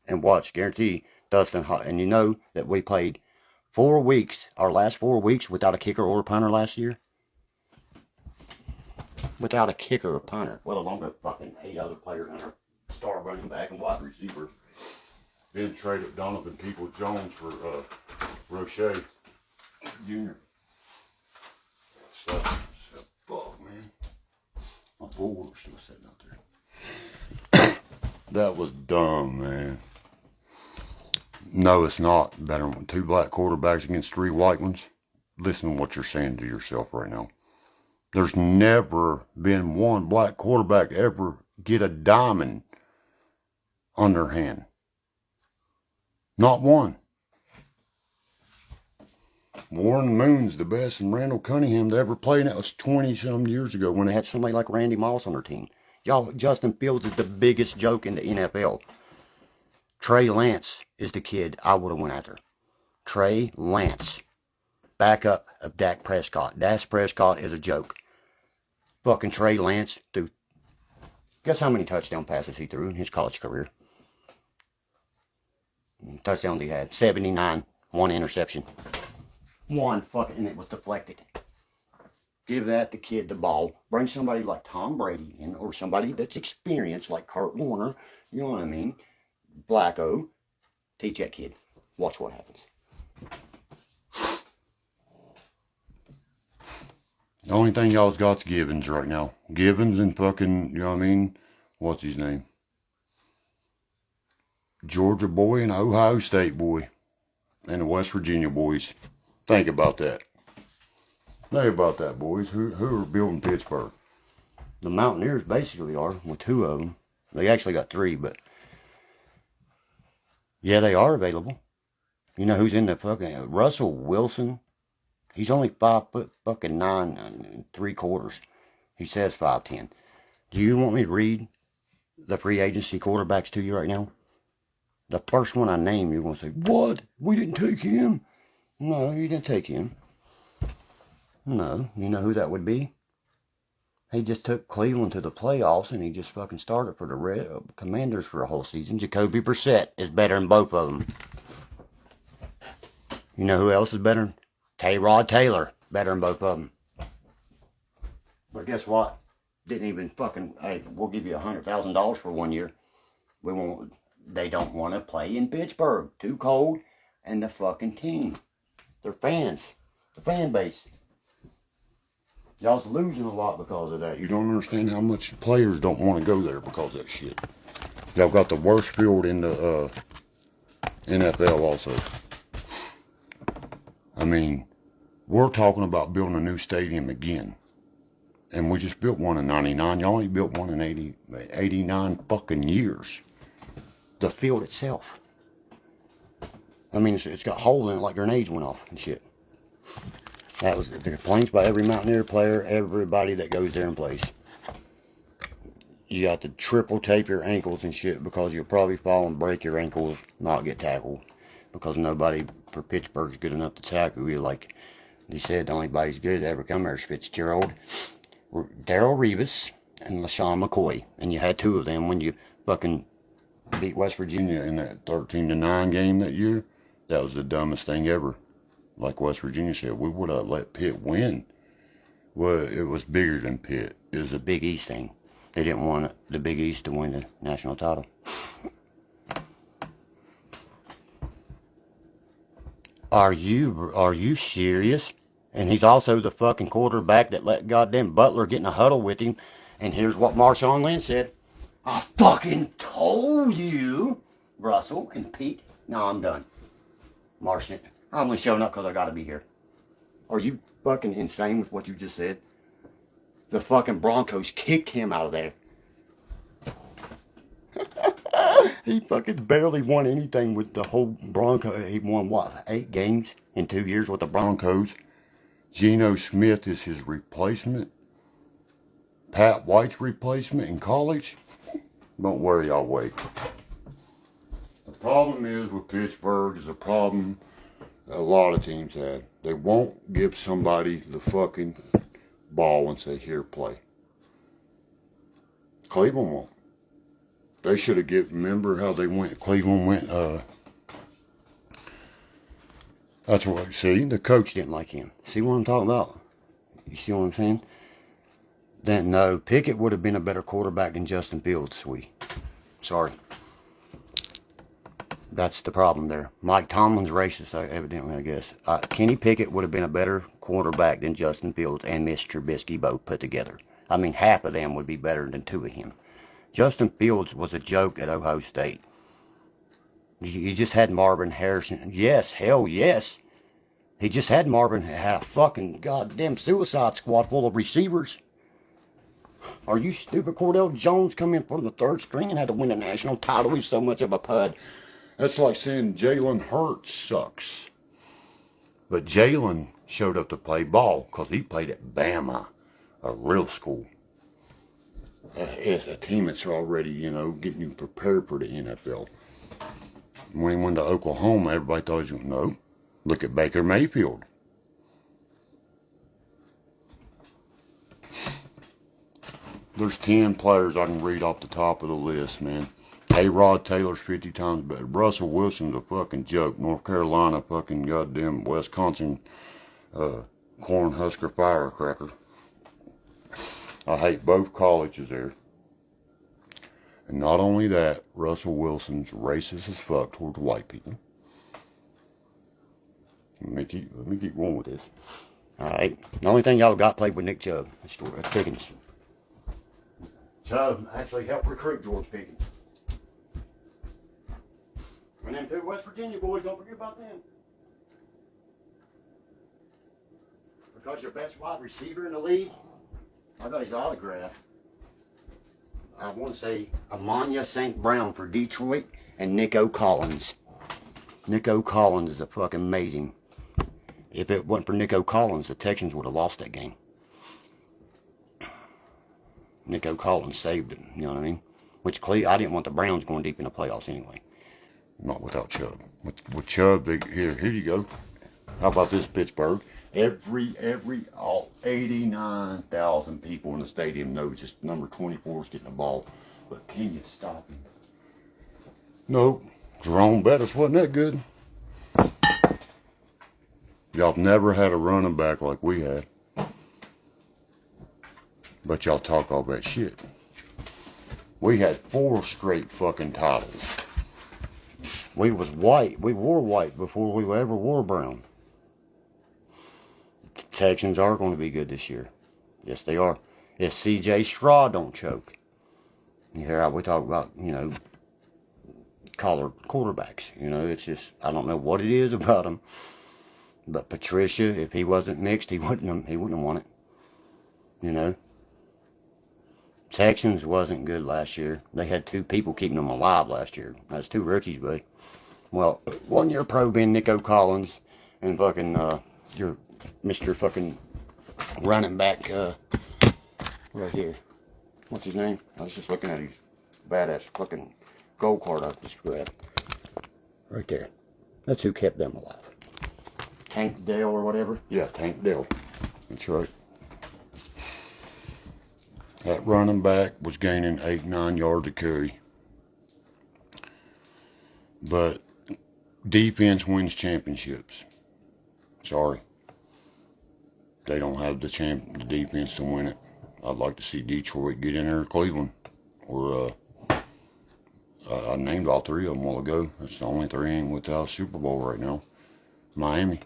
And watch, guarantee Dustin, and you know that we played 4 weeks, our last 4 weeks, without a kicker or a punter last year? Without a kicker or punter. Well, along with fucking 8 other players and our star running back and wide receiver. Then traded Donovan Peoples-Jones for Roche Jr. So, fuck, man. My bull's still sitting out there. That was dumb, man. No, it's not. Better than 2 black quarterbacks against 3 white ones. Listen to what you're saying to yourself right now. There's never been one black quarterback ever get a diamond on their hand. Not one. Warren Moon's the best, and Randall Cunningham to ever play, and that was 20-some years ago when they had somebody like Randy Moss on their team. Y'all, Justin Fields is the biggest joke in the NFL. Trey Lance is the kid I would have went after. Trey Lance. Backup of Dak Prescott. Dak Prescott is a joke. Fucking Trey Lance, dude. Guess how many touchdown passes he threw in his college career? Touchdowns he had. 79. 1 interception. 1 fucking, and it was deflected. Give that the kid the ball. Bring somebody like Tom Brady in, or somebody that's experienced like Kurt Warner. You know what I mean? Blacko. Teach that kid. Watch what happens. The only thing y'all's got's Gibbons right now. Gibbons and fucking, you know what I mean? What's his name? Georgia boy and Ohio State boy. And the West Virginia boys. Think about that. Think about that, boys. Who are building Pittsburgh? The Mountaineers basically are, with 2 of them. They actually got 3, but yeah, they are available. You know who's in the fucking Russell Wilson? He's only 5'9" and 3/4. He says 5'10". Do you want me to read the free agency quarterbacks to you right now? The first one I name, you're going to say, what? We didn't take him. No, you didn't take him. No, you know who that would be? He just took Cleveland to the playoffs, and he just fucking started for the Commanders for a whole season. Jacoby Brissett is better than both of them. You know who else is better? Tyrod Taylor, better than both of them. But guess what? Didn't even fucking, hey, we'll give you $100,000 for 1 year. We won't. They don't want to play in Pittsburgh. Too cold, and the fucking team. Their fans. The fan base. Y'all's losing a lot because of that. You don't understand how much players don't want to go there because of that shit. Y'all got the worst field in the NFL also. I mean, we're talking about building a new stadium again. And we just built one in 99. Y'all only built one in 89 fucking years. The field itself. I mean, it's got holes in it like grenades went off and shit. That was the complaints by every Mountaineer player, everybody that goes there and plays. You got to triple tape your ankles and shit because you'll probably fall and break your ankles, not get tackled. Because nobody for Pittsburgh's good enough to tackle you. Like they said, the only body's good to ever come there is Fitzgerald, Darrell Revis, and LaShawn McCoy. And you had 2 of them when you fucking beat West Virginia in that 13-9 game that year. That was the dumbest thing ever. like West Virginia said, we would have let Pitt win. Well, it was bigger than Pitt. It was a Big East thing. They didn't want the Big East to win the national title. Are you serious? And he's also the fucking quarterback that let goddamn Butler get in a huddle with him. And here's what Marshawn Lynch said. I fucking told you, Russell and Pete. No, I'm done. Martian, I'm only showing up because I gotta be here. Are you fucking insane with what you just said? The fucking Broncos kicked him out of there. He fucking barely won anything with the whole Broncos. He won, what, 8 games in 2 years with the Broncos? Geno Smith is his replacement. Pat White's replacement in college. Don't worry, I'll wait. The problem is with Pittsburgh is a problem a lot of teams had. They won't give somebody the fucking ball and say, here, play. Cleveland won't. They should have remember how they went, Cleveland went, that's what, see, the coach didn't like him. See what I'm talking about? You see what I'm saying? Then, no, Pickett would have been a better quarterback than Justin Fields, sweetie. Sorry. That's the problem there. Mike Tomlin's racist, evidently, I guess. Kenny Pickett would have been a better quarterback than Justin Fields and Mitch Trubisky both put together. I mean, half of them would be better than 2 of him. Justin Fields was a joke at Ohio State. You just had Marvin Harrison. Yes, hell yes. He just had had a fucking goddamn suicide squad full of receivers. Are you stupid? Cordell Jones come in from the 3rd string and had to win a national title. He's so much of a pud. That's like saying Jalen Hurts sucks. But Jalen showed up to play ball because he played at Bama, a real school. It's a team that's already, getting you prepared for the NFL. When he went to Oklahoma, everybody thought he was going to know. Look at Baker Mayfield. There's 10 players I can read off the top of the list, man. A-Rod Taylor's 50 times better. Russell Wilson's a fucking joke. North Carolina fucking goddamn Wisconsin Cornhusker firecracker. I hate both colleges there. And not only that, Russell Wilson's racist as fuck towards white people. Let me keep going with this. Alright. The only thing y'all got played with Nick Chubb. That's Pickens. Chubb actually helped recruit George Pickens. And them 2 West Virginia boys, don't forget about them. Because your best wide receiver in the league, I got his autograph. I want to say Amanya St. Brown for Detroit and Nico Collins. Nico Collins is a fucking amazing. If it wasn't for Nico Collins, the Texans would have lost that game. Nico Collins saved it, you know what I mean? Which I didn't want the Browns going deep in the playoffs anyway. Not without Chubb. With Chubb, here you go. How about this, Pittsburgh? All 89,000 people in the stadium know just number 24 is getting the ball. But can you stop him? Nope. Jerome Bettis wasn't that good. Y'all never had a running back like we had. But y'all talk all that shit. We had 4 straight fucking titles. We was white. We wore white before we ever wore brown. The Texans are going to be good this year. Yes, they are. If C.J. Stroud don't choke. You hear how we talk about, collar quarterbacks. It's just, I don't know what it is about them. But Patricia, if he wasn't mixed, he wouldn't have won it. Texans wasn't good last year. They had 2 people keeping them alive last year. That's 2 rookies, buddy. Well, 1-year pro being Nico Collins and fucking your Mr. fucking running back right here. What's his name? I was just looking at his badass fucking gold card I just grabbed. Right there. That's who kept them alive. Tank Dell or whatever? Yeah, Tank Dell. That's right. That running back was gaining 8-9 yards a carry. But defense wins championships. Sorry. They don't have the defense to win it. I'd like to see Detroit get in there, Cleveland, or I named all three of them a while ago. That's the only three ain't without a Super Bowl right now. Miami.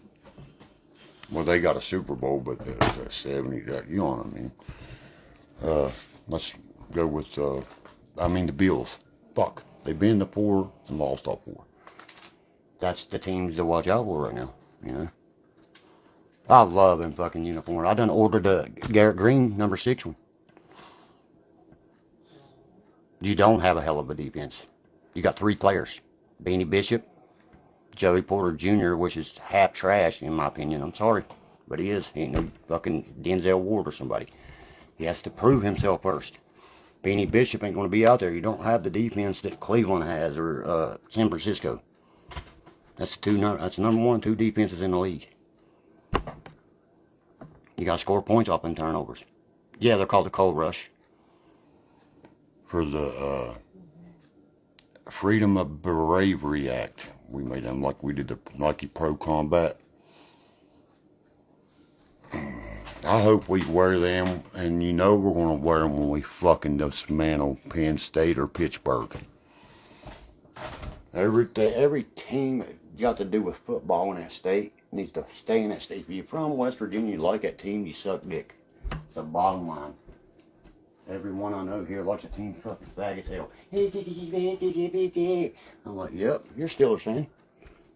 Well, they got a Super Bowl, but the 70s, you know what I mean. Let's go with, the Bills. Fuck. They've been to 4 and lost all 4. That's the teams to watch out for right now, you know. I love them fucking uniforms. I done ordered a Garrett Green number 6 one. You don't have a hell of a defense. You got 3 players. Beanie Bishop, Joey Porter Jr., which is half trash in my opinion. I'm sorry, but he is. He ain't no fucking Denzel Ward or somebody. He has to prove himself first. Beanie Bishop ain't going to be out there. You don't have the defense that Cleveland has or San Francisco. That's that's number 1, 2 defenses in the league. You got to score points off in turnovers. Yeah, they're called the Cold Rush. For the Freedom of Bravery Act, we made them like we did the Nike Pro Combat. I hope we wear them, and you know we're going to wear them when we fucking dismantle Penn State or Pittsburgh. Every team got to do with football in that state needs to stay in that state. If you're from West Virginia, you like that team, you suck dick. The bottom line. Everyone I know here likes a team fucking fag as hell. I'm like, yep, you're still a fan.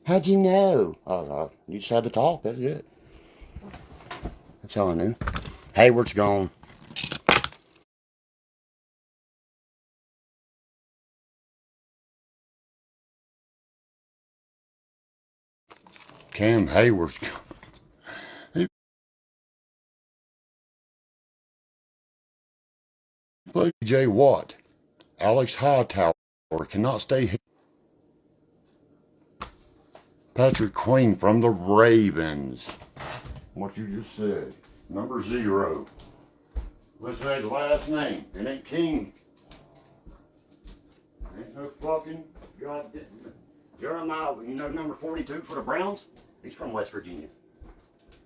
How'd you know? You just had to talk, that's it. That's all I knew. Hayward's gone. Cam Hayward's gone. He played J. Watt. Alex Hightower cannot stay here. Patrick Queen from the Ravens. What you just said. Number 0. Let's say the last name. It ain't King. Ain't no fucking goddamn. Jeremiah, you know number 42 for the Browns? He's from West Virginia.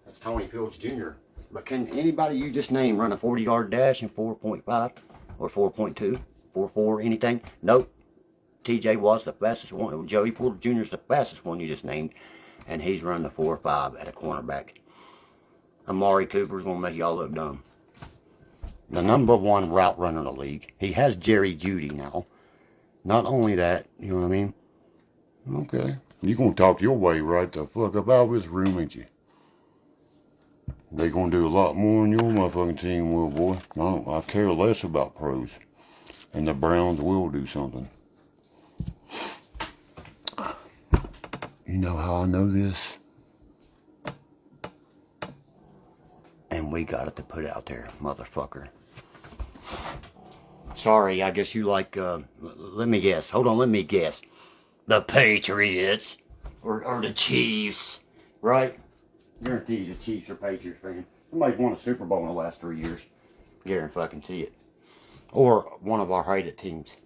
That's Tony Fields Jr. But can anybody you just name run a 40-yard dash in 4.5 or 4.2, 4.4, anything? Nope. TJ was the fastest one. Joey Porter Jr. is the fastest one you just named, and he's running the 4.5 at a cornerback. Amari Cooper's going to make y'all look dumb. The number 1 route runner in the league. He has Jerry Jeudy now. Not only that, you know what I mean? Okay. You gonna talk your way right the fuck up out of this room, ain't you? They gonna do a lot more than your motherfucking team will, boy. I care less about pros. And the Browns will do something. You know how I know this? And we got it to put out there, motherfucker. Sorry, I guess you like, let me guess. Hold on, let me guess. The Patriots. Or the Chiefs. Right? Guarantee the Chiefs or Patriots fan. Somebody's won a Super Bowl in the last 3 years. Guarantee it. Or one of our hated teams.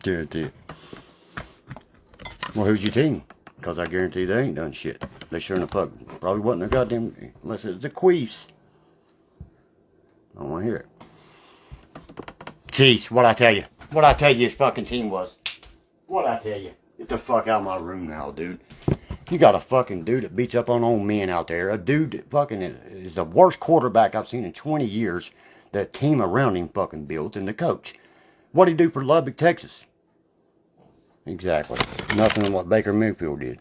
Guarantee it. Well, who's your team? Because I guarantee they ain't done shit. They sure in the fuck probably wasn't a goddamn, unless it's the Queefs. I don't want to hear it. Chiefs, what'd I tell you? What'd I tell you his fucking team was? What'd I tell you? Get the fuck out of my room now, dude. You got a fucking dude that beats up on old men out there. A dude that fucking is the worst quarterback I've seen in 20 years. That team around him fucking built, and the coach. What'd he do for Lubbock, Texas? Exactly. Nothing what Baker Mayfield did.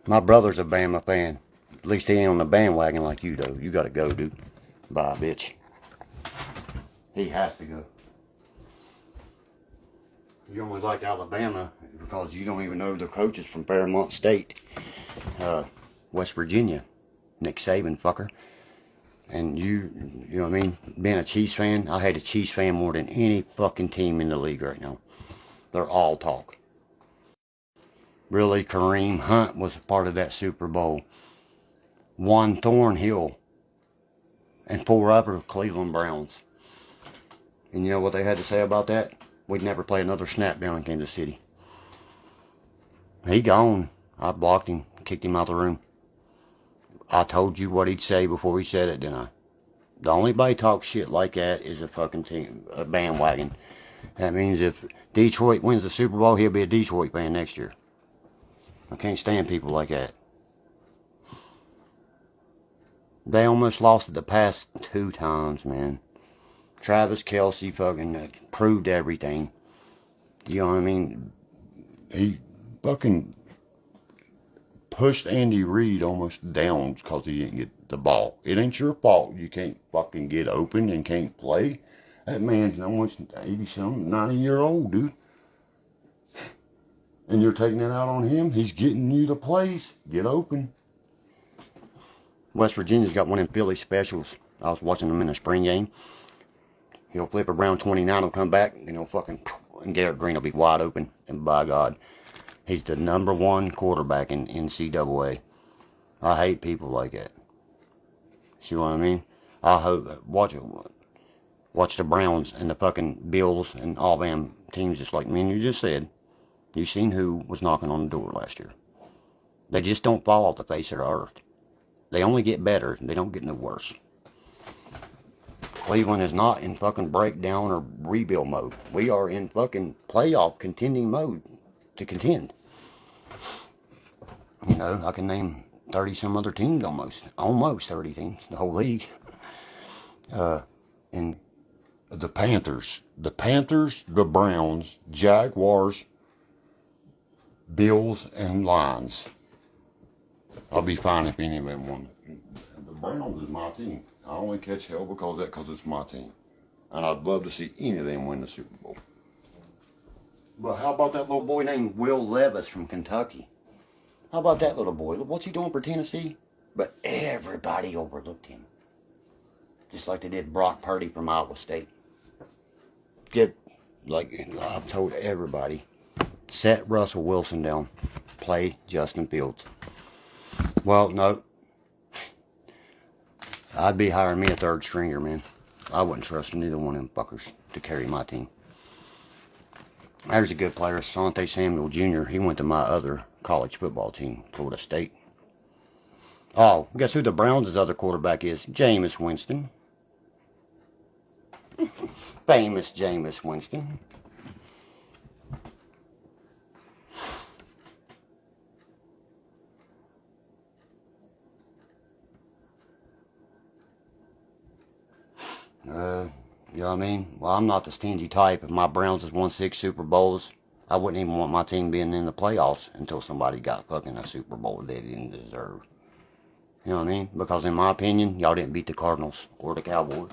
My brother's a Bama fan. At least he ain't on the bandwagon like you, though. You gotta go, dude. Bye, bitch. He has to go. You only like Alabama because you don't even know the coaches from Fairmont State, West Virginia. Nick Saban, fucker. And you know what I mean? Being a Chiefs fan, I hate a Chiefs fan more than any fucking team in the league right now. They're all talk. Really, Kareem Hunt was a part of that Super Bowl. Juan Thornhill and 4 other Cleveland Browns. And you know what they had to say about that? We'd never play another snap down in Kansas City. He gone. I blocked him, kicked him out of the room. I told you what he'd say before he said it, didn't I? The only body talks shit like that is a fucking team, a bandwagon. That means if Detroit wins the Super Bowl, he'll be a Detroit fan next year. I can't stand people like that. They almost lost it the past 2 times, man. Travis Kelce fucking proved everything. You know what I mean? He fucking pushed Andy Reid almost down because he didn't get the ball. It ain't your fault you can't fucking get open and can't play. That man's almost 80-something, 90-year-old, dude. And you're taking it out on him? He's getting you the plays. Get open. West Virginia's got one of them Philly specials. I was watching them in the spring game. He'll flip around 29, he'll come back, and he'll fucking, and Garrett Green will be wide open. And by God, he's the #1 quarterback in NCAA. I hate people like that. See what I mean? I hope, watch the Browns and the fucking Bills and all them teams just like me and you just said. You seen who was knocking on the door last year. They just don't fall off the face of the earth. They only get better. They don't get no worse. Cleveland is not in fucking breakdown or rebuild mode. We are in fucking playoff contending mode to contend. You know, I can name 30 some other teams almost 30 teams, the whole league. And the Panthers, the Browns, Jaguars, Bills, and Lions. I'll be fine if any of them won. The Browns is my team. I only catch hell because it's my team. And I'd love to see any of them win the Super Bowl. But how about that little boy named Will Levis from Kentucky? How about that little boy? What's he doing for Tennessee? But everybody overlooked him. Just like they did Brock Purdy from Iowa State. Like I've told everybody, set Russell Wilson down. Play Justin Fields. Well, no. I'd be hiring me a 3rd stringer, man. I wouldn't trust neither one of them fuckers to carry my team. There's a good player, Asante Samuel Jr. He went to my other college football team, Florida State. Oh, guess who the Browns' other quarterback is? Jameis Winston. Famous Jameis Winston. You know what I mean? Well, I'm not the stingy type. If my Browns has won 6 Super Bowls, I wouldn't even want my team being in the playoffs until somebody got fucking a Super Bowl they didn't deserve. You know what I mean? Because in my opinion, y'all didn't beat the Cardinals or the Cowboys.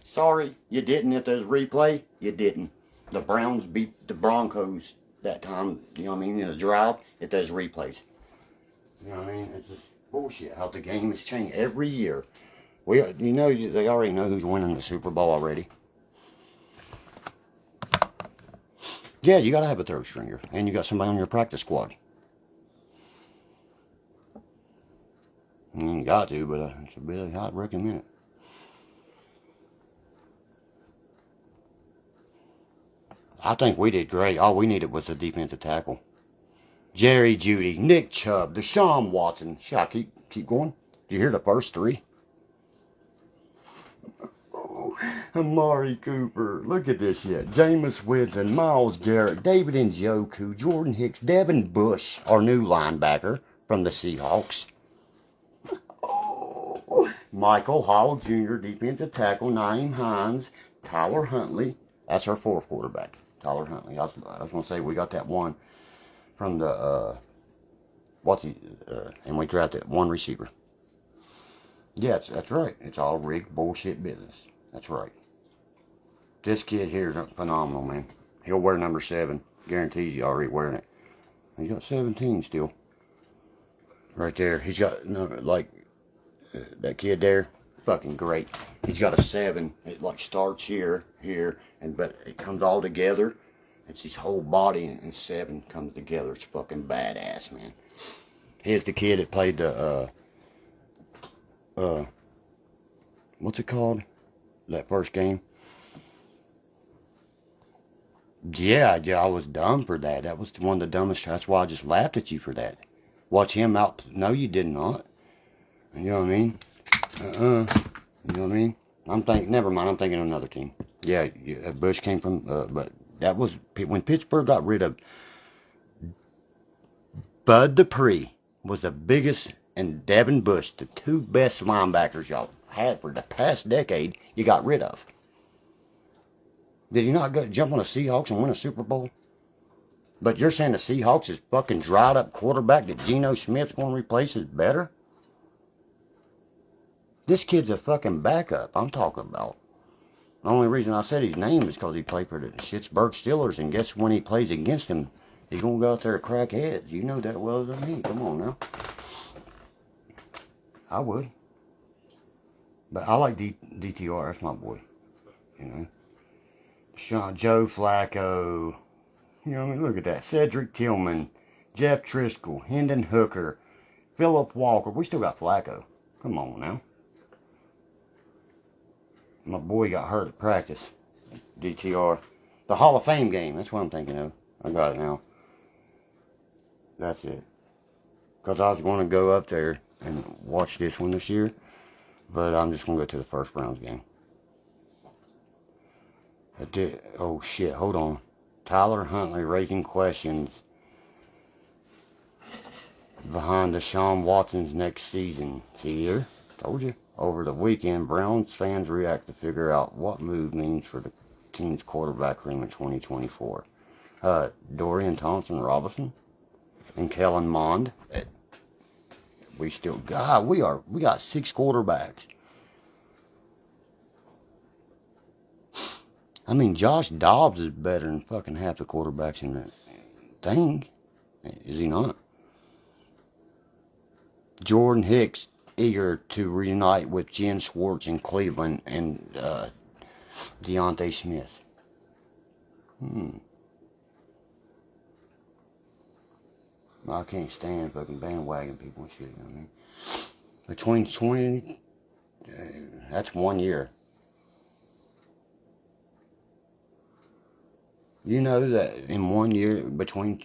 Sorry, you didn't. If there's replay, you didn't. The Browns beat the Broncos that time, you know what I mean, in the drive. If there's replays. You know what I mean? It's just bullshit how the game has changed every year. You know, they already know who's winning the Super Bowl already. Yeah, you got to have a 3rd stringer. And you got somebody on your practice squad. You ain't got to, but it's a really hot recommend it. I think we did great. All we needed was a defensive tackle. Jerry Jeudy, Nick Chubb, Deshaun Watson. Shall I keep going? Did you hear the first 3? Amari Cooper. Look at this shit. Jameis Winston, Myles Garrett, David Njoku, Jordan Hicks, Devin Bush, our new linebacker from the Seahawks. Michael Hall Jr., defensive tackle, Naeem Hines, Tyler Huntley. That's our 4th quarterback, Tyler Huntley. I was going to say we got that one from the, and we drafted 1 receiver. Yeah, that's right. It's all rigged bullshit business. That's right. This kid here is phenomenal, man. He'll wear number 7. Guarantees you already wearing it. He's got 17 still. Right there. He's got, that kid there, fucking great. He's got a 7. It like starts here, but it comes all together. It's his whole body and 7 comes together. It's fucking badass, man. Here's the kid that played the, what's it called? That first game? Yeah, yeah, I was dumb for that. That was one of the dumbest. That's why I just laughed at you for that. Watch him out. No, you did not. You know what I mean? You know what I mean? I'm thinking. Never mind. I'm thinking of another team. Yeah, Bush came from. But that was when Pittsburgh got rid of Bud Dupree was the biggest, and Devin Bush, the two best linebackers y'all had for the past decade. You got rid of. Did you not go jump on the Seahawks and win a Super Bowl? But you're saying the Seahawks is fucking dried up quarterback that Geno Smith's going to replace is better? This kid's a fucking backup. I'm talking about. The only reason I said his name is because he played for the Pittsburgh Steelers, and guess when he plays against them, he's gonna go out there and crack heads. You know that well as me. Come on now. I would, but I like DTR. That's my boy. You know, Joe Flacco. You know, I mean, look at that. Cedric Tillman, Jeff Driscoll, Hendon Hooker, Philip Walker. We still got Flacco. Come on now. My boy got hurt at practice. DTR. The Hall of Fame game. That's what I'm thinking of. I got it now. That's it. Because I was going to go up there and watch this one this year. But I'm just going to go to the first Browns game. Oh, shit. Hold on. Tyler Huntley raising questions behind Deshaun Watson's next season. See here? Told you. Over the weekend, Browns fans react to figure out what move means for the team's quarterback room in 2024. Dorian Thompson-Robinson and Kellen Mond. We got 6 quarterbacks. I mean, Josh Dobbs is better than fucking half the quarterbacks in that thing. Is he not? Jordan Hicks eager to reunite with Jen Schwartz in Cleveland and Deontay Smith. I can't stand fucking bandwagon people and shit, you know what I mean? Between 20, that's 1 year. You know that in 1 year, between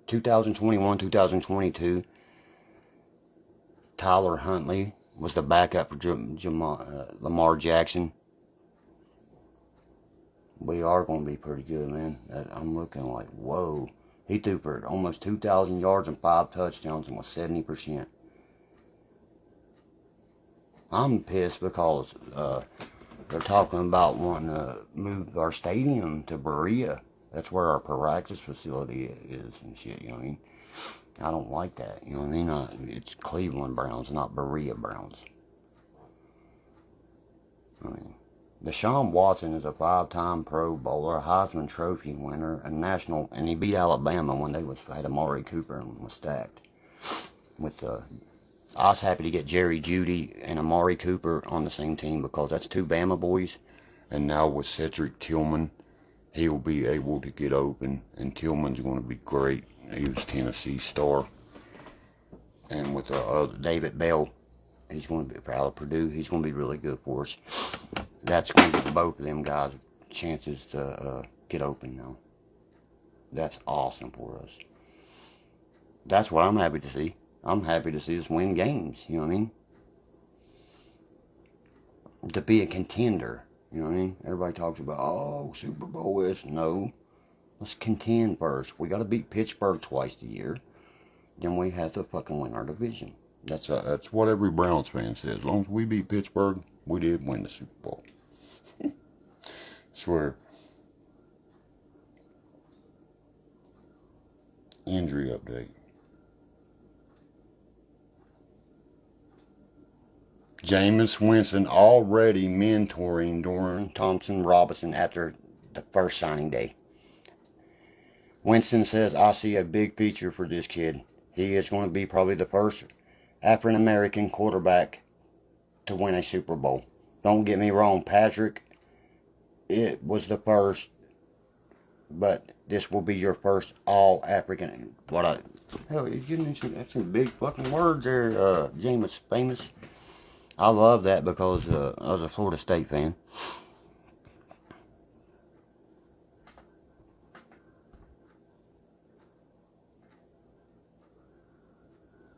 2021 2022, Tyler Huntley was the backup for Lamar Jackson. We are going to be pretty good, man. I'm looking like, whoa. He threw for almost 2,000 yards and 5 touchdowns and was 70%. I'm pissed because they're talking about wanting to move our stadium to Berea. That's where our practice facility is and shit, you know what I mean? I don't like that, you know what I mean? It's Cleveland Browns, not Berea Browns. I mean, Deshaun Watson is a 5-time Pro Bowler, Heisman Trophy winner, and he beat Alabama when they had Amari Cooper and was stacked. I was happy to get Jerry Jeudy and Amari Cooper on the same team because that's 2 Bama boys. And now with Cedric Tillman, he'll be able to get open, and Tillman's going to be great. He was Tennessee's star. And with David Bell, he's going to be proud of Purdue. He's going to be really good for us. That's going to give both of them guys chances to get open now. That's awesome for us. That's what I'm happy to see. I'm happy to see us win games, you know what I mean? To be a contender, you know what I mean? Everybody talks about, oh, Super Bowl is. No. Let's contend first. We got to beat Pittsburgh twice a year. Then we have to fucking win our division. That's what every Browns fan says. As long as we beat Pittsburgh, we did win the Super Bowl. Swear. Injury update. Jameis Winston already mentoring Dorian Thompson-Robinson after the first signing day. Winston says, I see a big future for this kid. He is going to be probably the first African-American quarterback to win a Super Bowl. Don't get me wrong, Patrick, it was the first, but this will be your first all-African. Hell, you're getting that's some big fucking words there, Jameis famous. I love that because I was a Florida State fan.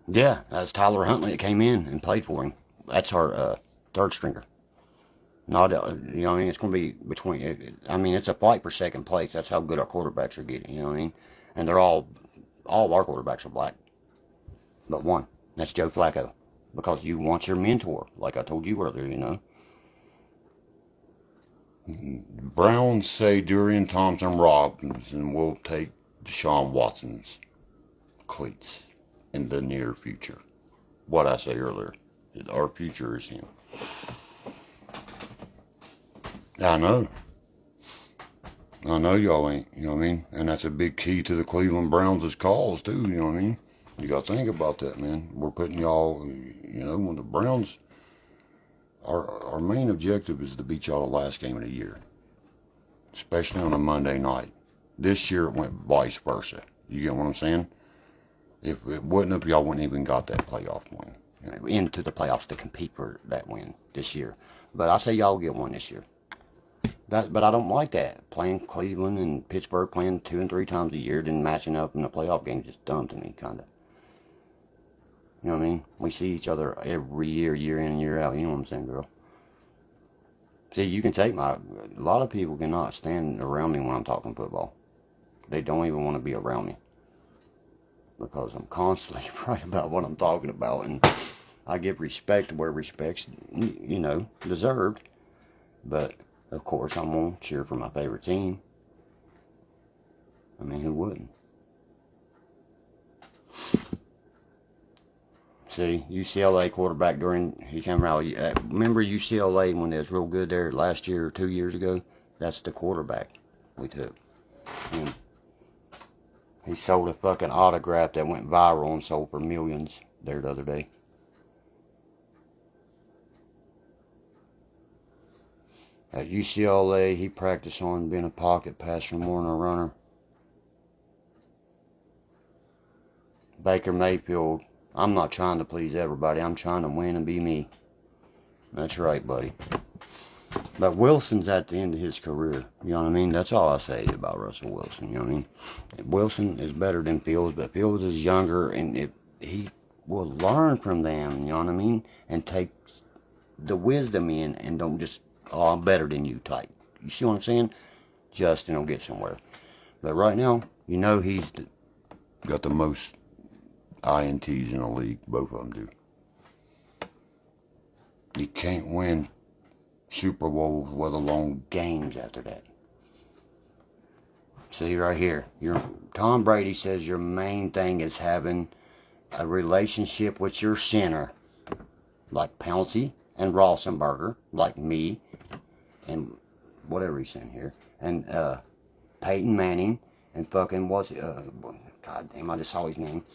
Yeah, that's Tyler Huntley that came in and played for him. That's our third stringer. Not, you know what I mean? It's going to be between, I mean, it's a fight for second place. That's how good our quarterbacks are getting, you know what I mean? And they're all of our quarterbacks are black. But one. That's Joe Flacco. Because you want your mentor, like I told you earlier, you know? Browns say Durian Thompson-Robinson will take Deshaun Watson's cleats in the near future. What I say earlier. Our future is him. I know. I know y'all ain't, you know what I mean? And that's a big key to the Cleveland Browns' cause, too, you know what I mean? You got to think about that, man. We're putting y'all, you know, when the Browns, our main objective is to beat y'all the last game of the year, especially on a Monday night. This year it went vice versa. You get what I'm saying? If it wouldn't have, y'all wouldn't even got that playoff win. You know, into the playoffs to compete for that win this year. But I say y'all get one this year. But I don't like that. Playing Cleveland and Pittsburgh, playing 2 and 3 times a year, then matching up in the playoff game is just dumb to me, kind of. You know what I mean? We see each other every year, year in and year out. You know what I'm saying, girl? See, you can take a lot of people cannot stand around me when I'm talking football. They don't even want to be around me. Because I'm constantly right about what I'm talking about. And I give respect where respect's, you know, deserved. But, of course, I'm going to cheer for my favorite team. I mean, who wouldn't? See, UCLA quarterback he came out. Remember UCLA when they was real good there last year or 2 years ago? That's the quarterback we took. And he sold a fucking autograph that went viral and sold for millions there the other day. At UCLA, he practiced on being a pocket passer more than a runner. Baker Mayfield, I'm not trying to please everybody. I'm trying to win and be me. That's right, buddy. But Wilson's at the end of his career. You know what I mean? That's all I say about Russell Wilson. You know what I mean? Wilson is better than Fields, but Fields is younger, and he will learn from them. You know what I mean? And take the wisdom in, and don't just, oh, I'm better than you type. You see what I'm saying? Justin will get somewhere. But right now, you know he's got the most INTs in the league. Both of them do. You can't win Super Bowls, let alone games after that. See right here, Tom Brady says your main thing is having a relationship with your center, like Pouncey and Rosenberger, like me, and whatever he's saying here, and Peyton Manning, and fucking God damn, I just saw his name.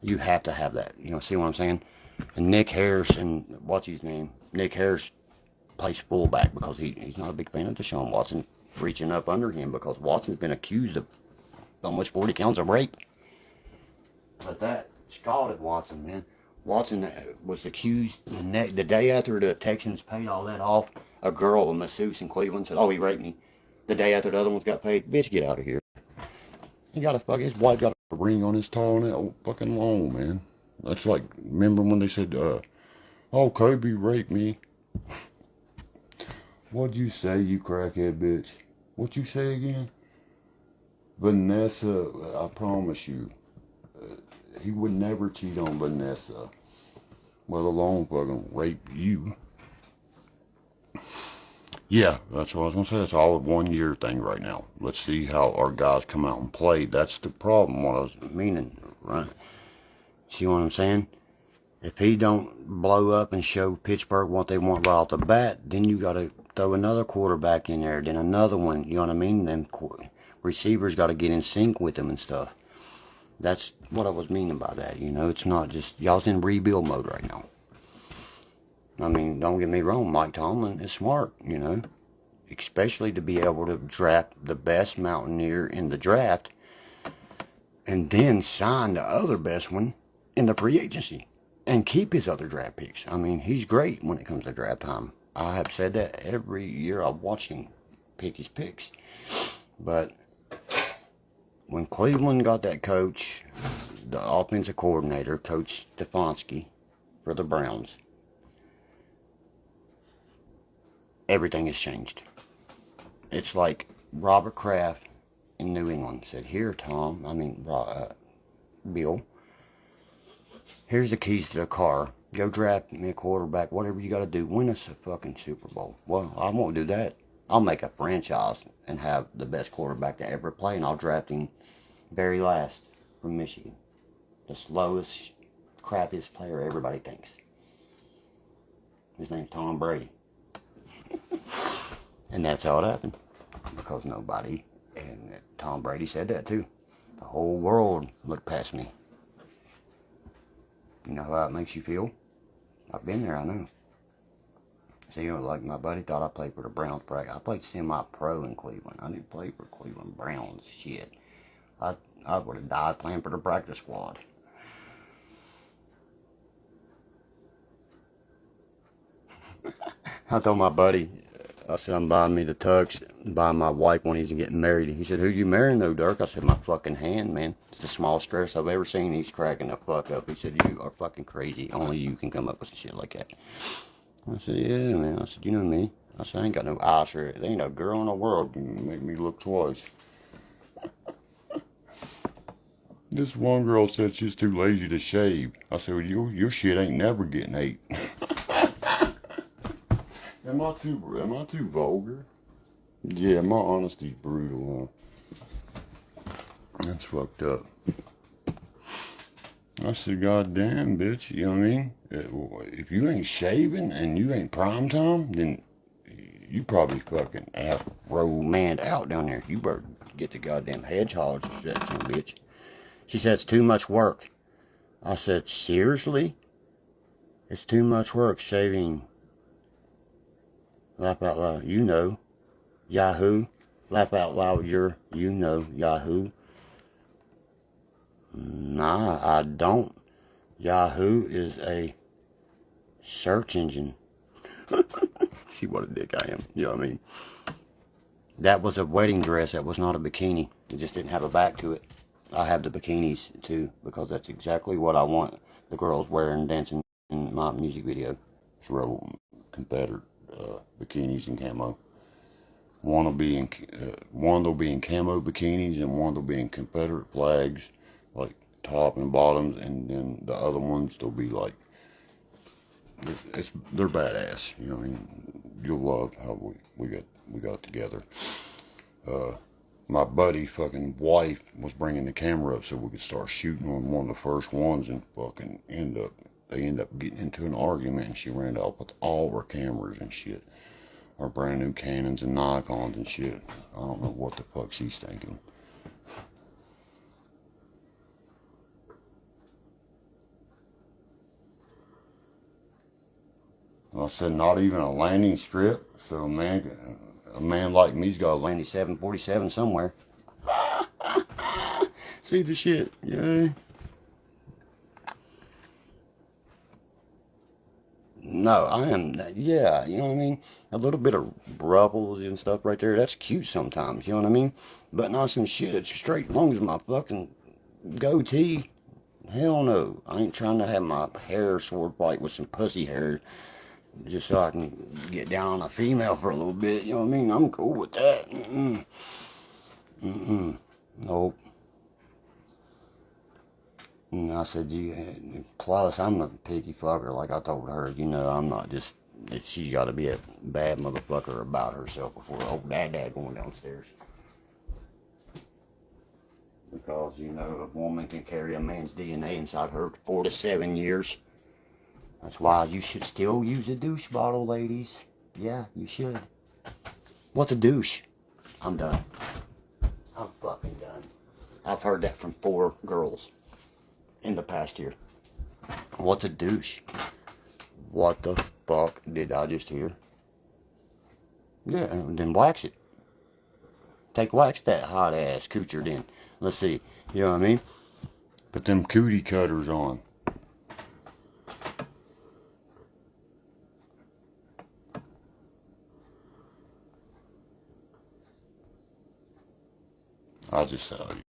You have to have that. You know, see what I'm saying? And Nick Harris and what's his name? Nick Harris plays fullback because he's not a big fan of Deshaun Watson reaching up under him because Watson's been accused of almost 40 counts of rape. But that scalded Watson, man. Watson was accused the day after the Texans paid all that off. A girl, a masseuse in Cleveland, said, "Oh, he raped me." The day after the other ones got paid, bitch, get out of here. He got his wife got a ring on his toe and that fucking long, man. That's like, remember when they said, oh, Kobe raped me. What'd you say, you crackhead bitch? What you say again? Vanessa, I promise you, he would never cheat on Vanessa, let alone fucking rape you. Yeah, that's what I was going to say. It's all a 1 year thing right now. Let's see how our guys come out and play. That's the problem, what I was meaning, right? See what I'm saying? If he don't blow up and show Pittsburgh what they want right off the bat, then you got to throw another quarterback in there, then another one. You know what I mean? Then receivers got to get in sync with them and stuff. That's what I was meaning by that. You know, it's not just y'all's in rebuild mode right now. I mean, don't get me wrong. Mike Tomlin is smart. You know, especially to be able to draft the best Mountaineer in the draft, and then sign the other best one in the free agency. And keep his other draft picks. I mean, he's great when it comes to draft time. I have said that every year I've watched him pick his picks. But when Cleveland got that coach, the offensive coordinator, Coach Stefanski, for the Browns, everything has changed. It's like Robert Kraft in New England said, here, Bill, here's the keys to the car. Go draft me a quarterback, whatever you got to do. Win us a fucking Super Bowl. Well, I won't do that. I'll make a franchise and have the best quarterback to ever play, and I'll draft him very last from Michigan. The slowest, crappiest player everybody thinks. His name's Tom Brady. And that's how it happened. Because nobody, and Tom Brady said that too. The whole world looked past me. You know how it makes you feel? I've been there, I know. See, like my buddy thought I played for the Browns. I played semi-pro in Cleveland. I didn't play for Cleveland Browns. Shit. I would have died playing for the practice squad. I told my buddy, I said, I'm buying me the tux, buying my wife when he's getting married. He said, who's you marrying though, Dirk? I said, my fucking hand, man. It's the smallest dress I've ever seen. He's cracking the fuck up. He said, you are fucking crazy. Only you can come up with some shit like that. I said, yeah, man. I said, you know me. I said, I ain't got no eyes for it. There ain't no girl in the world can make me look twice. This one girl said she's too lazy to shave. I said, well, your shit ain't never getting ate. Am I too vulgar? Yeah, my honesty's brutal, huh? That's fucked up. I said, God damn, bitch, you know what I mean? If you ain't shaving and you ain't prime time, then you probably fucking afro-manned out down there. You better get the goddamn hedgehogs, that son of a bitch. She said, it's too much work. I said, seriously? It's too much work shaving. Laugh out loud, you know. Yahoo. Laugh out loud, you know, Yahoo. Nah, I don't. Yahoo is a search engine. See what a dick I am. You know what I mean? That was a wedding dress. That was not a bikini. It just didn't have a back to it. I have the bikinis too, because that's exactly what I want the girls wearing dancing in my music video. It's real Confederate bikinis and camo. One will be in camo bikinis, and one will be in Confederate flags, like top and bottoms, and then the other ones they'll be like, they're badass. You know what I mean? You'll love how we got together. My buddy fucking wife was bringing the camera up so we could start shooting on one of the first ones, and fucking they end up getting into an argument, and she ran out with all her cameras and shit. Our brand new Canons and Nikons and shit. I don't know what the fuck she's thinking. I said, not even a landing strip. So a man like me's got a landing 747 somewhere. See the shit, yeah. No, I am, yeah, you know what I mean? A little bit of ruffles and stuff right there, that's cute sometimes, you know what I mean? But not some shit, it's straight, as long as my fucking goatee, hell no. I ain't trying to have my hair sword fight with some pussy hair just so I can get down on a female for a little bit, you know what I mean? I'm cool with that. Nope. And I said, plus I'm a picky fucker, like I told her, you know, I'm not just, she's got to be a bad motherfucker about herself before old dad going downstairs. Because, you know, a woman can carry a man's DNA inside her 4 to 7 years. That's why you should still use a douche bottle, ladies. Yeah, you should. What's a douche? I'm done. I'm fucking done. I've heard that from 4 girls in the past year. What's a douche? What the fuck did I just hear? Yeah, then wax it. Wax that hot ass coocher then. Let's see. You know what I mean? Put them cootie cutters on. I just saw you.